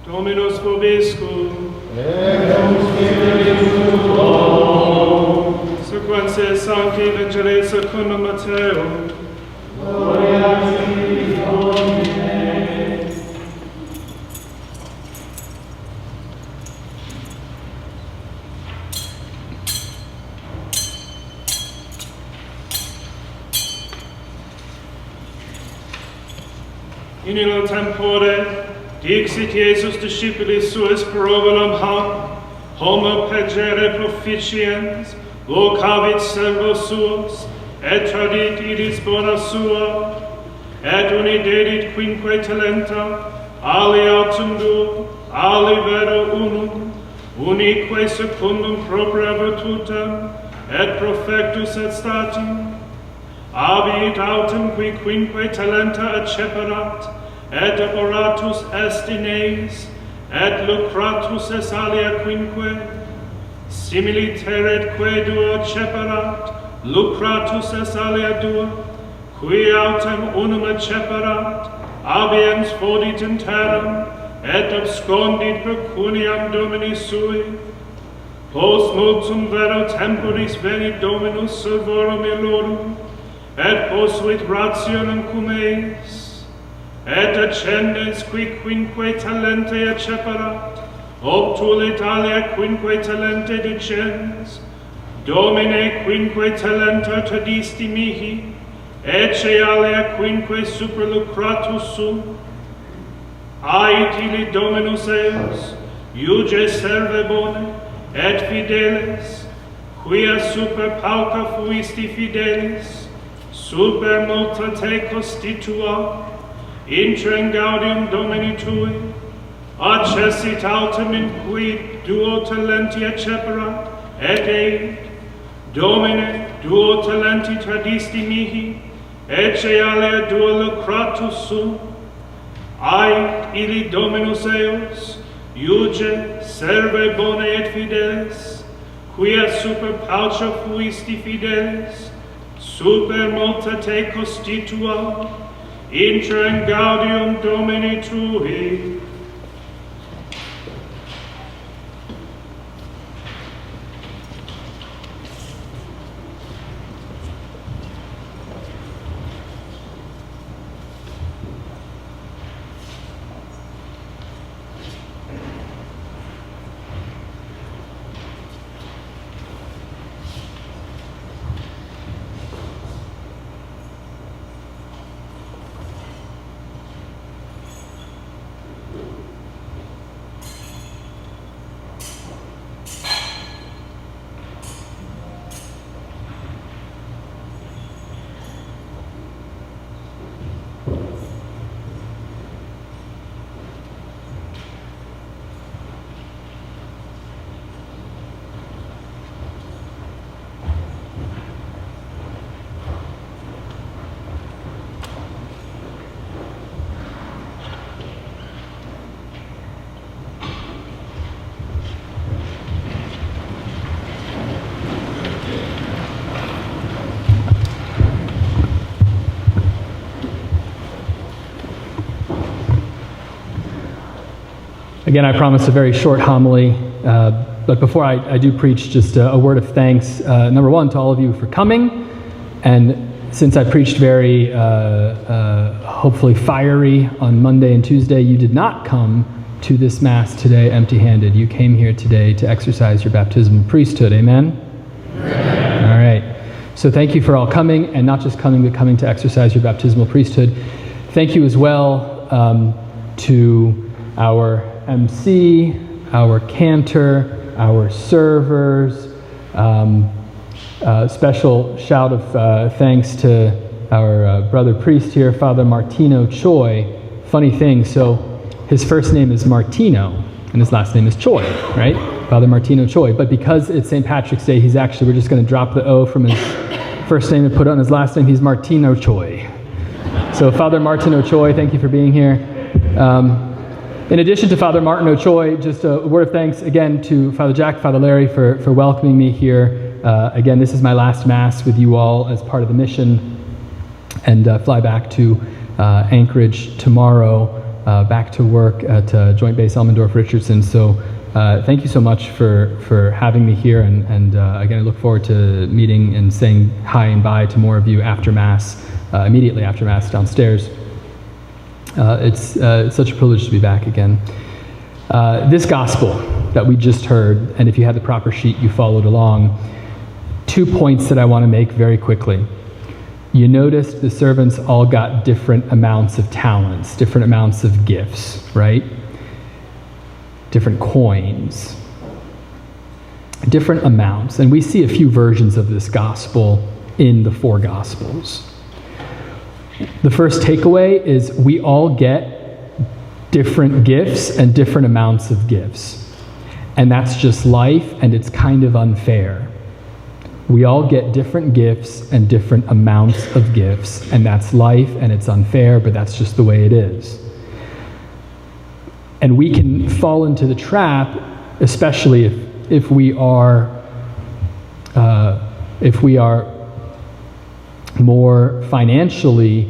Dominus vobiscum. Et cum spiritu tuo. Sequentia Sancti Evangelii secundum Matteo. Gloria tibi, Domine. In illo tempore dixit Iesus discipulis suis provelum homo pegere proficiens, vocavit servos suos, et tradit idis bona sua, et uni dedit quinque talenta, ali autem duo, ali vero unum, unique secundum propria virtutem, et profectus et statim, abit autem qui quinque talenta acceperat, et operatus est in eis, et lucratus est alia quinque, simili terret que duo acceperat, lucratus est alia duo, qui autem unum acceperat, abiens fodit in terram, et abscondit pecuniam Domini sui. Post multum vero temporis venit Dominus servorum illorum, et posuit rationem cum eis, et accendes qui quinque talente acceperat, Obtule talia quinque talente dicens, Domine quinque talenta tradisti mihi, ecce alia quinque superlucratus sum, aetili Dominus eos, iuge serve bone, et fideles, quia super pauca fuisti fidelis, super multa te constitua, intra in gaudium Domini tui, accessit autem in cui duo talenti acceperat, et eid, Domine, duo talenti tradisti mihi, ecce alia duo lucratus sum, ait ili Dominus eos, iuge serve bone et fidelis, quia super pauca fuisti fidelis, super multa te constitua, intra in gaudium Domini tui. Again, I promise a very short homily, but before I do preach, just a word of thanks, number one, to all of you for coming, and since I preached very, hopefully fiery on Monday and Tuesday, you did not come to this Mass today empty-handed. You came here today to exercise your baptismal priesthood, amen? Amen. All right. So thank you for all coming, and not just coming, but coming to exercise your baptismal priesthood. Thank you as well to our MC, our cantor, our servers. Special shout of thanks to our brother priest here, Father Martino Choi. Funny thing, so his first name is Martino, and his last name is Choi, right? Father Martino Choi. But because it's St. Patrick's Day, we're just going to drop the O from his first name and put it on his last name. He's Martino Choi. So Father Martino Choi, thank you for being here. In addition to Father Martin O'Choi, just a word of thanks again to Father Jack, Father Larry for welcoming me here. Again, this is my last Mass with you all as part of the mission, and fly back to Anchorage tomorrow, back to work at Joint Base Elmendorf-Richardson. So thank you so much for having me here, and again, I look forward to meeting and saying hi and bye to more of you after Mass, immediately after Mass downstairs. It's such a privilege to be back again. This gospel that we just heard, and if you had the proper sheet, you followed along. 2 points that I want to make very quickly. You noticed the servants all got different amounts of talents, different amounts of gifts, right? Different coins, different amounts. And we see a few versions of this gospel in the 4 Gospels. The first takeaway is we all get different gifts and different amounts of gifts. And that's just life, and it's kind of unfair. We all get different gifts and different amounts of gifts, and that's life, and it's unfair, but that's just the way it is. And we can fall into the trap, especially if we are more financially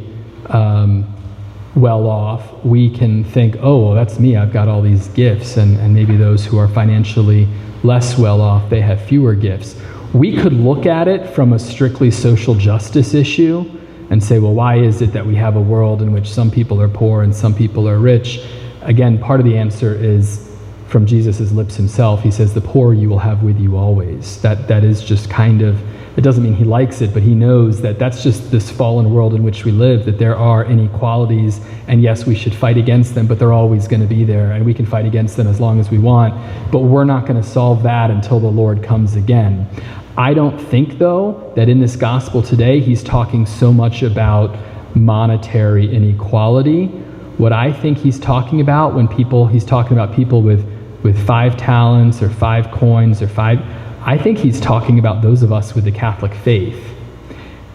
well off, we can think, oh, well, that's me, I've got all these gifts, and maybe those who are financially less well off, they have fewer gifts. We could look at it from a strictly social justice issue and say, well, why is it that we have a world in which some people are poor and some people are rich? Again, part of the answer is from Jesus' lips himself. He says, the poor you will have with you always. That is just kind of, it doesn't mean he likes it, but he knows that that's just this fallen world in which we live, that there are inequalities, and yes, we should fight against them, but they're always going to be there, and we can fight against them as long as we want, but we're not going to solve that until the Lord comes again. I don't think, though, that in this gospel today, he's talking so much about monetary inequality. What I think he's talking about when he's talking about people with 5 talents or 5 coins or 5, I think he's talking about those of us with the Catholic faith.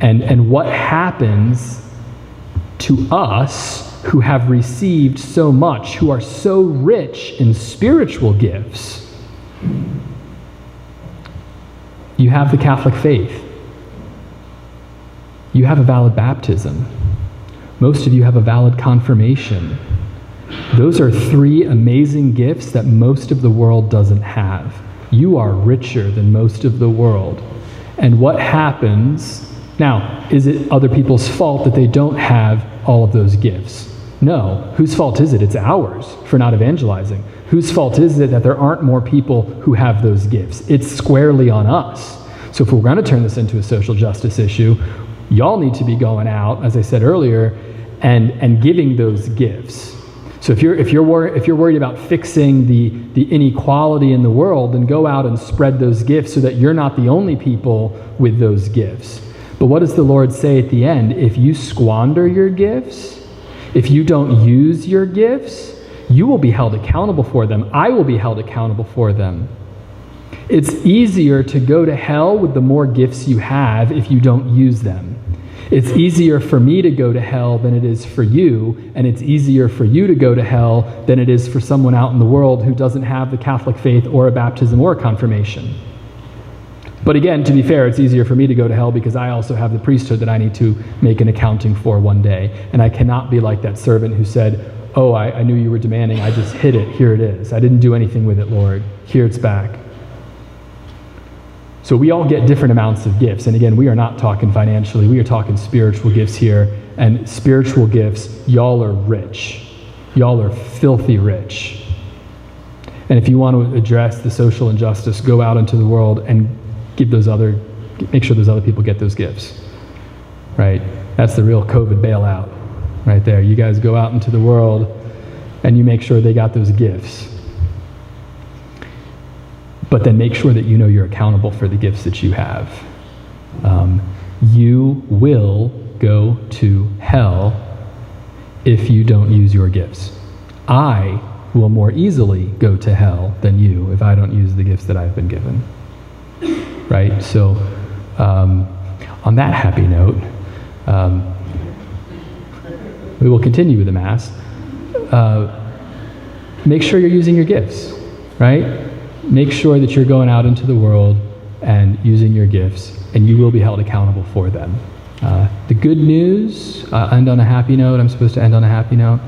And what happens to us who have received so much, who are so rich in spiritual gifts. You have the Catholic faith. You have a valid baptism. Most of you have a valid confirmation. Those are 3 amazing gifts that most of the world doesn't have. You are richer than most of the world. And what happens, now, is it other people's fault that they don't have all of those gifts? No. Whose fault is it? It's ours for not evangelizing. Whose fault is it that there aren't more people who have those gifts? It's squarely on us. So if we're going to turn this into a social justice issue, y'all need to be going out, as I said earlier, and giving those gifts. So if you're worried about fixing the inequality in the world, then go out and spread those gifts so that you're not the only people with those gifts. But what does the Lord say at the end? If you squander your gifts, if you don't use your gifts, you will be held accountable for them. I will be held accountable for them. It's easier to go to hell with the more gifts you have if you don't use them. It's easier for me to go to hell than it is for you, and it's easier for you to go to hell than it is for someone out in the world who doesn't have the Catholic faith or a baptism or a confirmation. But again, to be fair, it's easier for me to go to hell because I also have the priesthood that I need to make an accounting for one day, and I cannot be like that servant who said, oh, I knew you were demanding, I just hid it, here it is. I didn't do anything with it, Lord. Here it's back. So we all get different amounts of gifts. And again, we are not talking financially. We are talking spiritual gifts here. And spiritual gifts, y'all are rich. Y'all are filthy rich. And if you want to address the social injustice, go out into the world and make sure those other people get those gifts. Right? That's the real COVID bailout right there. You guys go out into the world and you make sure they got those gifts. But then make sure that you know you're accountable for the gifts that you have. You will go to hell if you don't use your gifts. I will more easily go to hell than you if I don't use the gifts that I've been given. Right? So, on that happy note, we will continue with the Mass. Make sure you're using your gifts, right? Make sure that you're going out into the world and using your gifts, and you will be held accountable for them. The good news, I'll end on a happy note. I'm supposed to end on a happy note.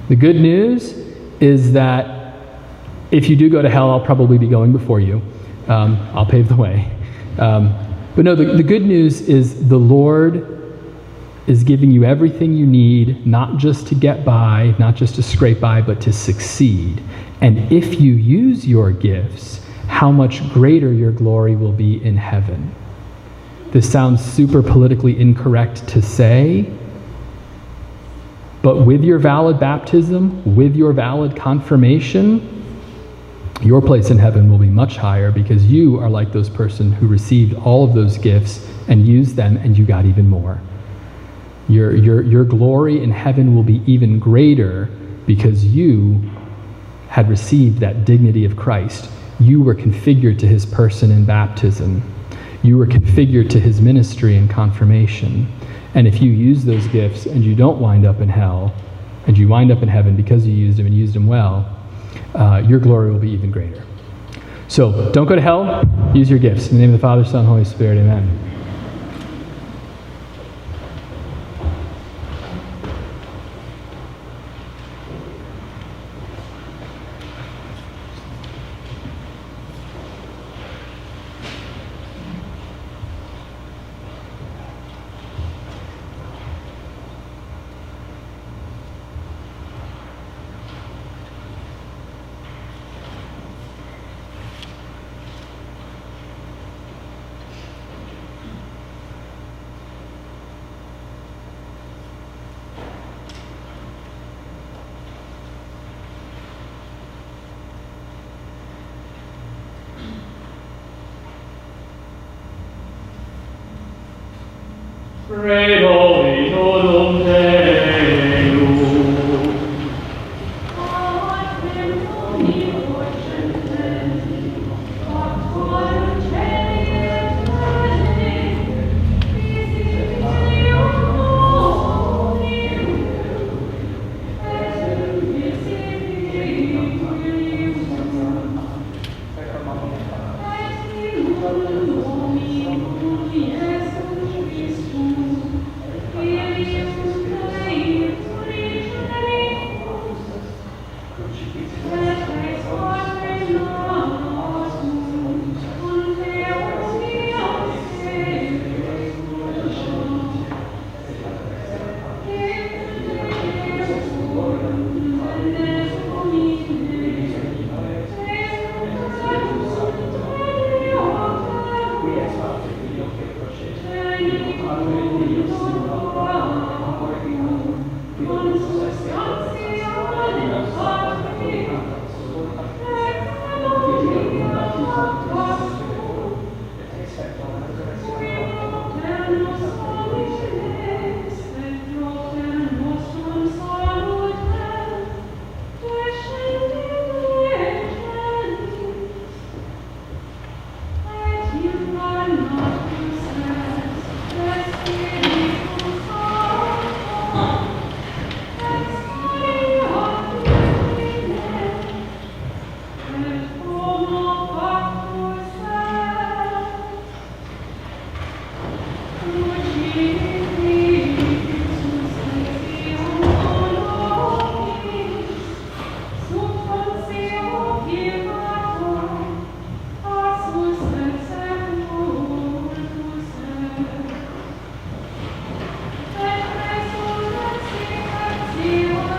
The good news is that if you do go to hell, I'll probably be going before you. I'll pave the way. But no, the good news is the Lord is giving you everything you need, not just to get by, not just to scrape by, but to succeed. And if you use your gifts, how much greater your glory will be in heaven. This sounds super politically incorrect to say, but with your valid baptism, with your valid confirmation, your place in heaven will be much higher because you are like those person who received all of those gifts and used them and you got even more. Your glory in heaven will be even greater because you had received that dignity of Christ. You were configured to his person in baptism. You were configured to his ministry in confirmation. And if you use those gifts and you don't wind up in hell, and you wind up in heaven because you used them and used them well, your glory will be even greater. So don't go to hell, use your gifts. In the name of the Father, Son, and Holy Spirit, amen. Credo in unum Deum.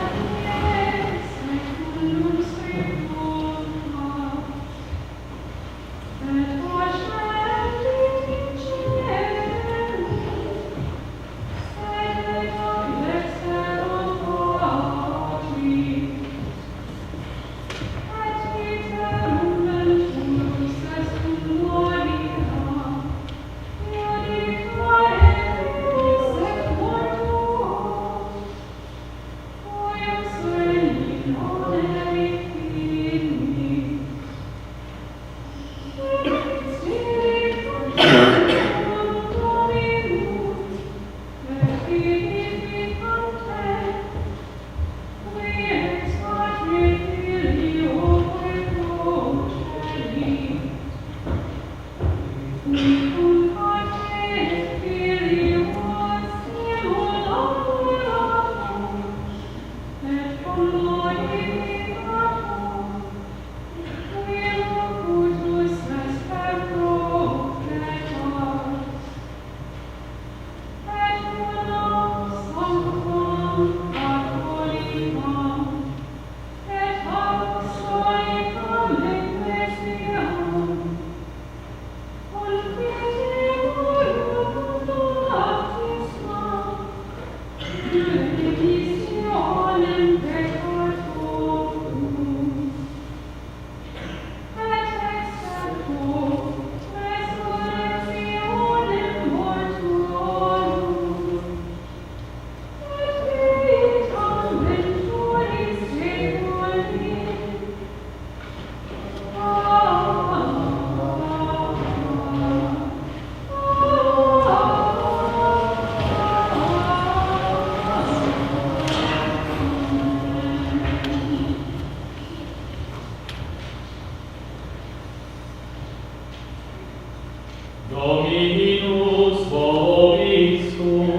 Dominus vobiscum.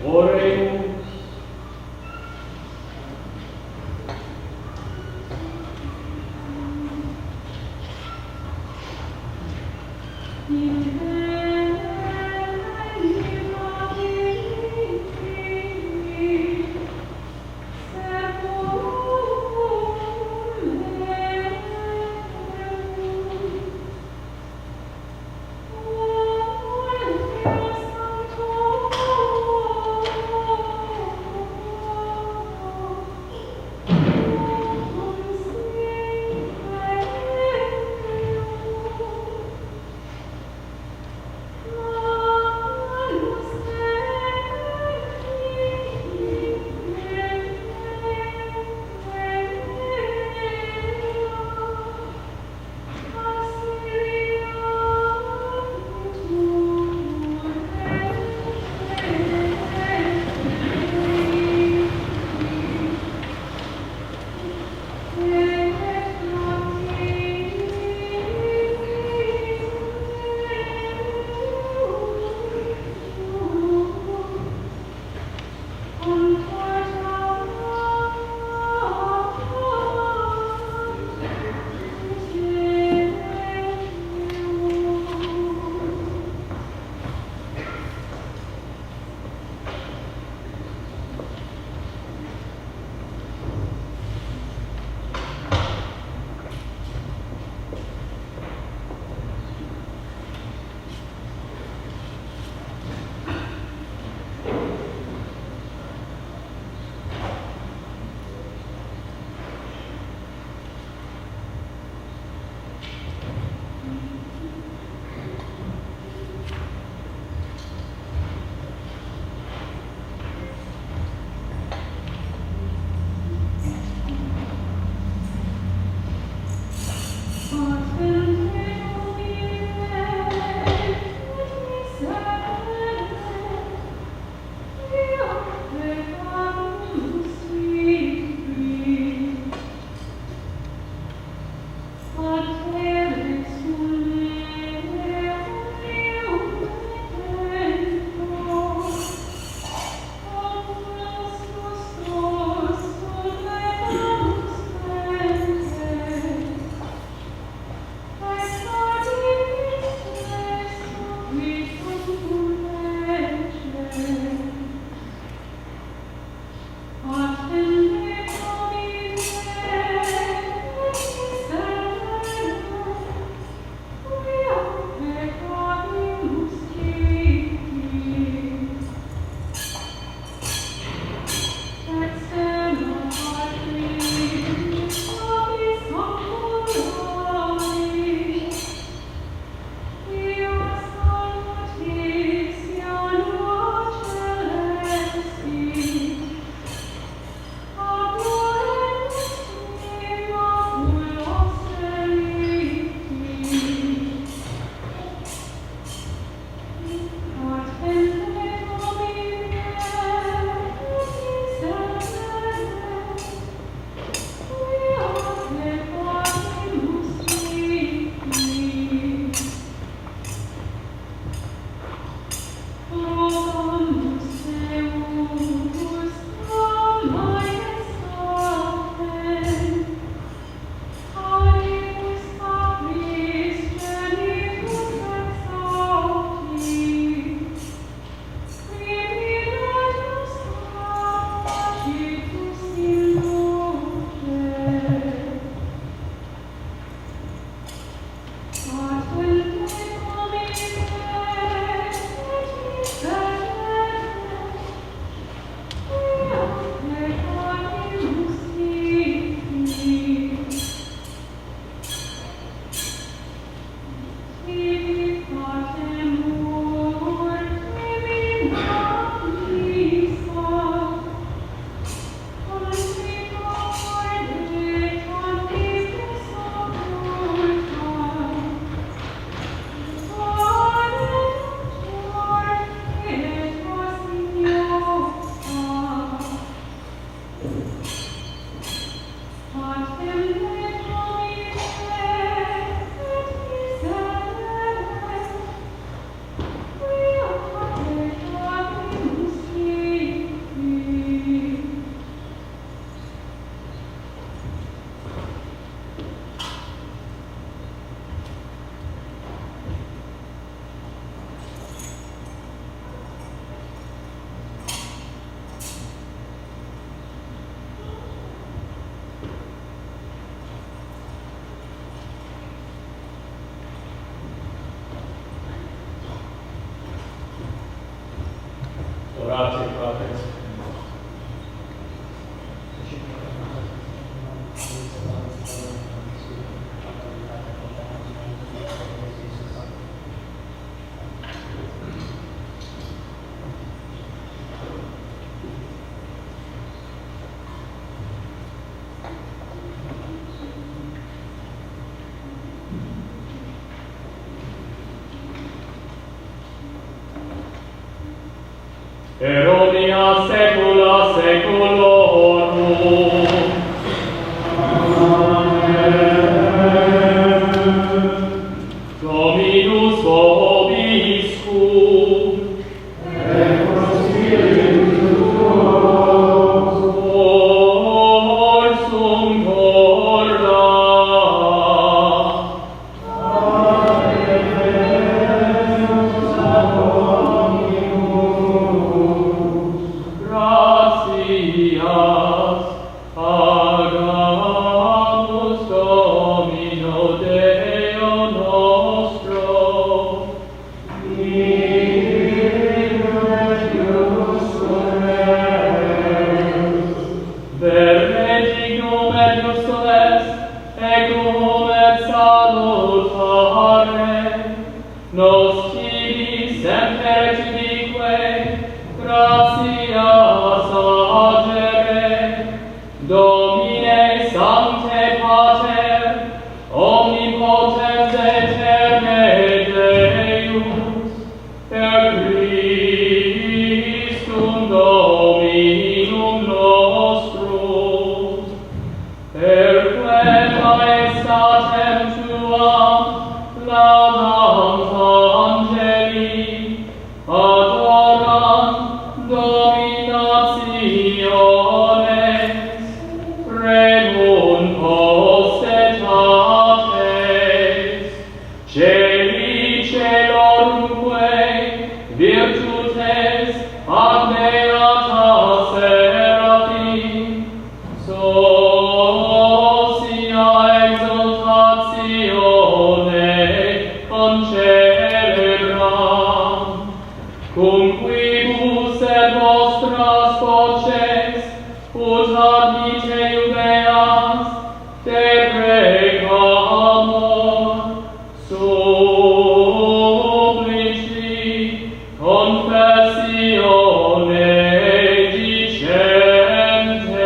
Oremus. seculorum. Dominus vobiscum. Orsum corda. Gratias agamus Domino Deo nostro. Benedignum et justum est, ecum et salutare, nos tibi semper et ubique, gratias agere, Domine Sancte Pater, omnipotens eterne Deus, per Christum Dominum nostrum, per quem maestatem tuam laudant angeli, adorant dominationes, remunt potestates, celi celorumque virtutes admirata seraphim, socia exaltatione concelebram, cum quibus et vostras voces, ut ad vite Judeas, deprecamur, supplici, confessione dicente.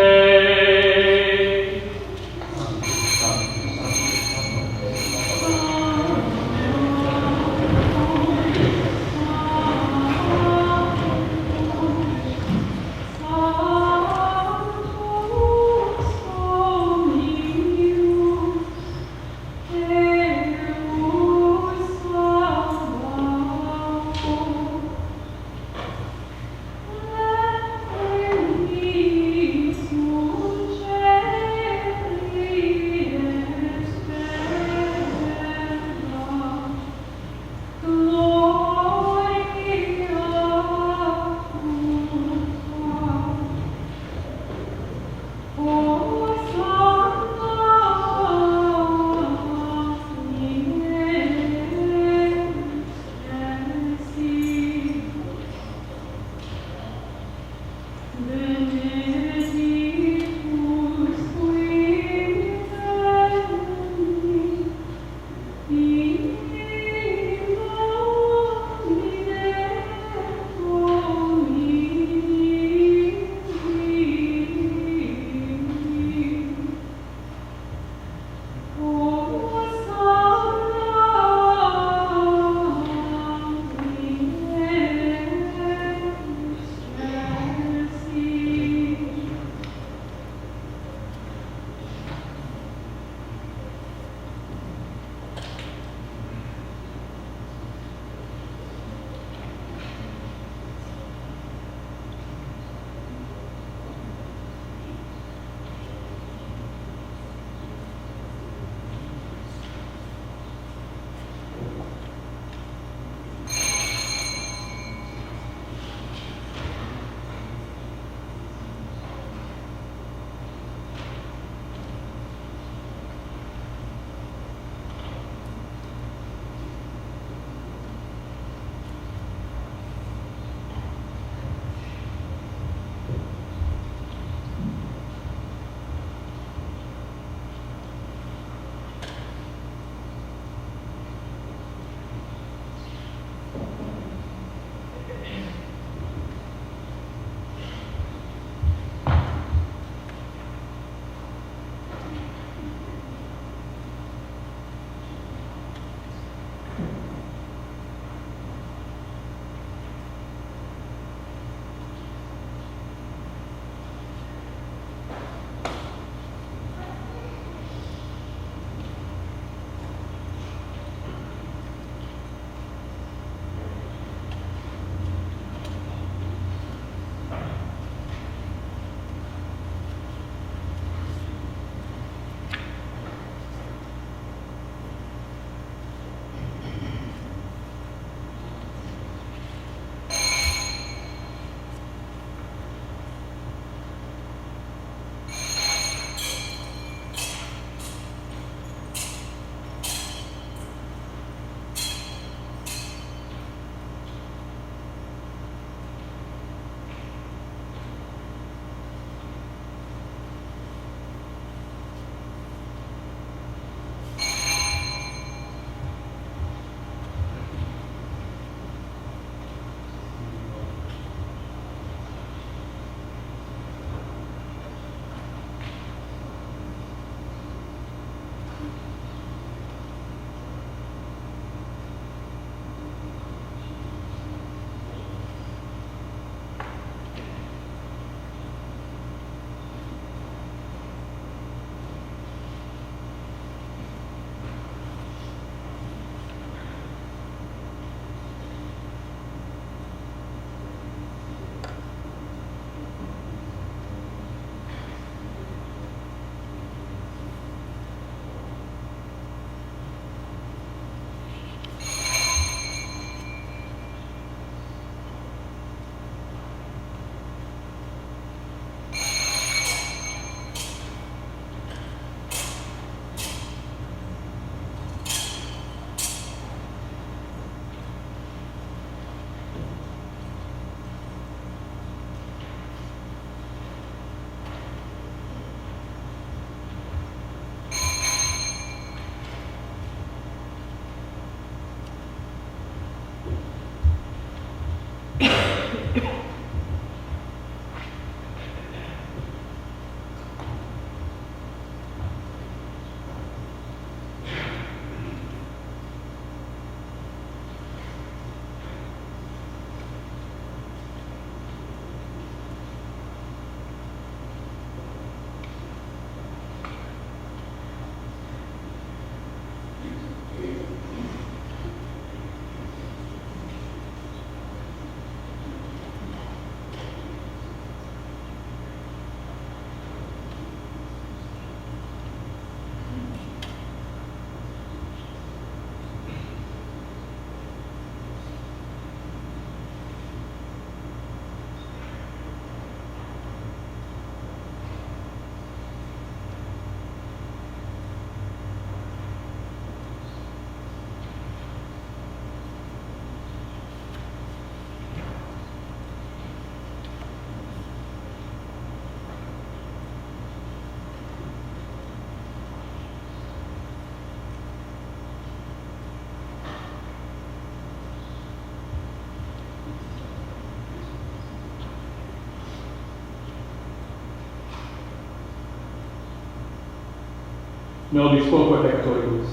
nobis quoque peccatoribus.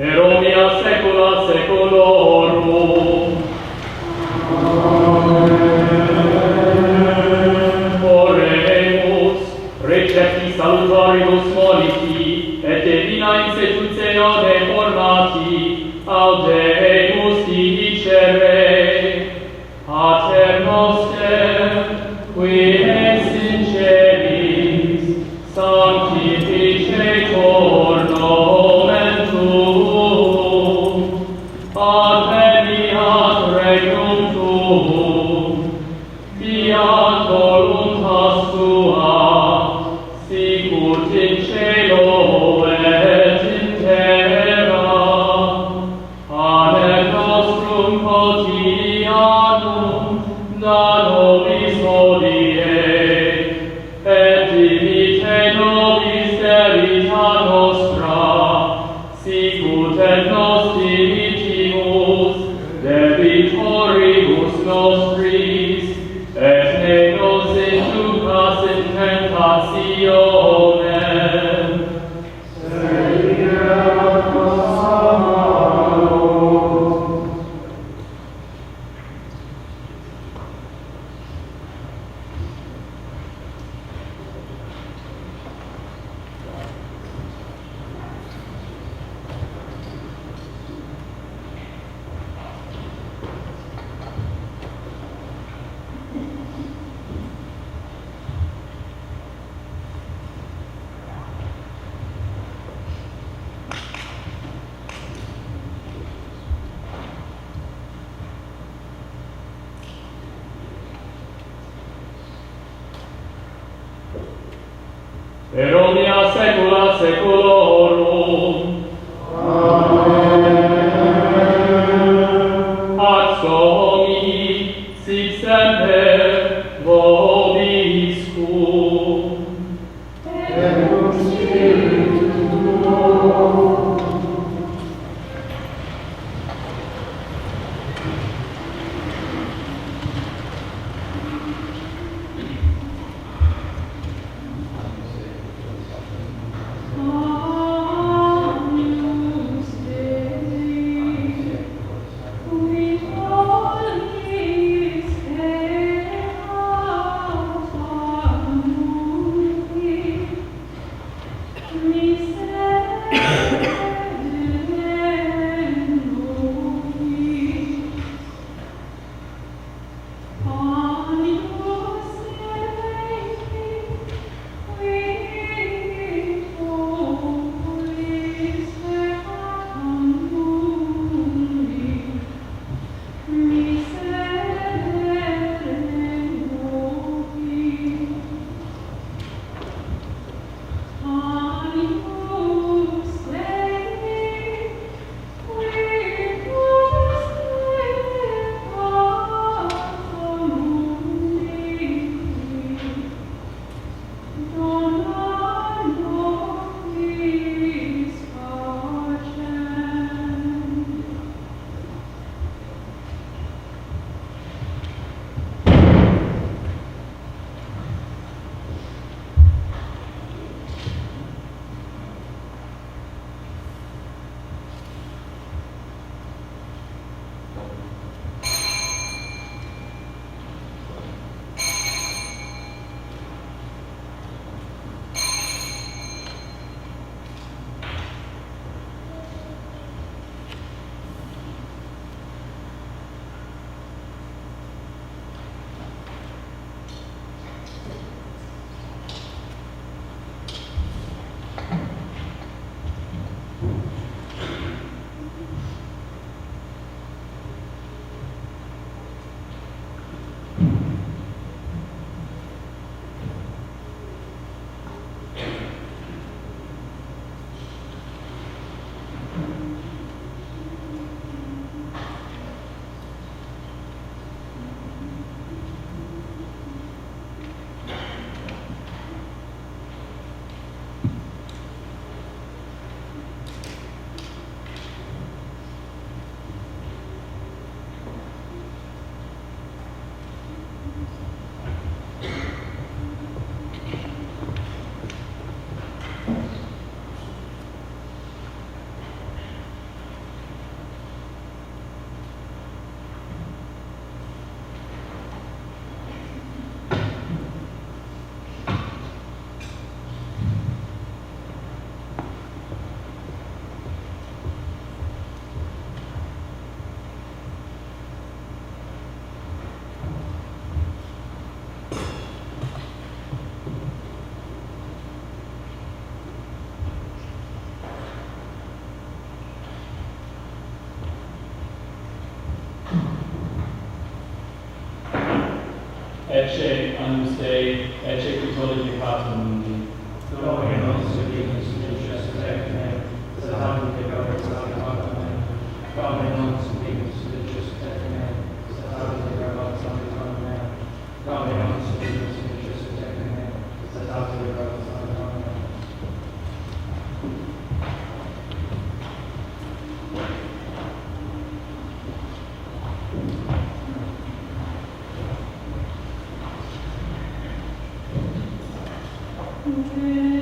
Et omnia saecula saeculorum. Oremus, recepti salutaribus moliti, et divina institutione formati, audemus dicere, Pater noster, qui es in celis, sanctificetur nomen tuum, adveniat regnum tuum, fiat voluntas tua, sicut in cielo et in terra. Panem nostrum quotidianum da nobis hodie, et dimitte nobis debita nostra, sicut et nos dimittimus debitoribus nostris, et ne nos inducas in tentationem, sed libera nos a malo. Et omnia saecula saeculorum. Amen. Pax Domini, sic semper vobiscum. Et cum spiritu tuo. Amen. ecce annus Dei, ecce qui tollit peccatum mundi. Domine nostre dignus lucis tecne, satatum te robert sanctorum. Domine nostre dignus lucis tecne, satatum te robert sanctorum. Domine nostre dignus lucis tecne, satatum te robert sanctorum. Amen.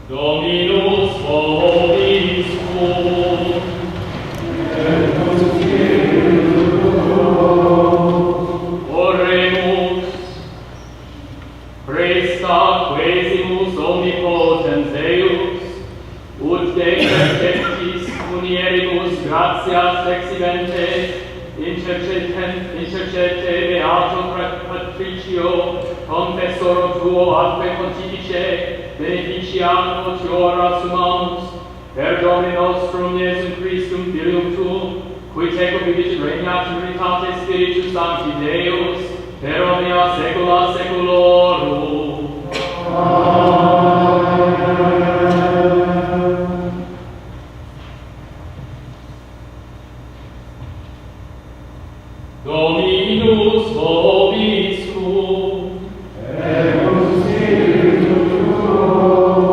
Dominus vobiscum. Oremus. Presta quesimus omnipotens Deus, ut decretis munieribus gratias exhibente, intercete beato patricio, confessoro tuo atque pontifice, beneficiam potiora sumamus, per Domini nostrum Iesum Christum Filium tuum, qui teco vivit regnat in unitate Spiritus Sancti Deus, per omnia saecula saeculorum. Amen. Dominus vobiscum. Et cum spiritu tuo.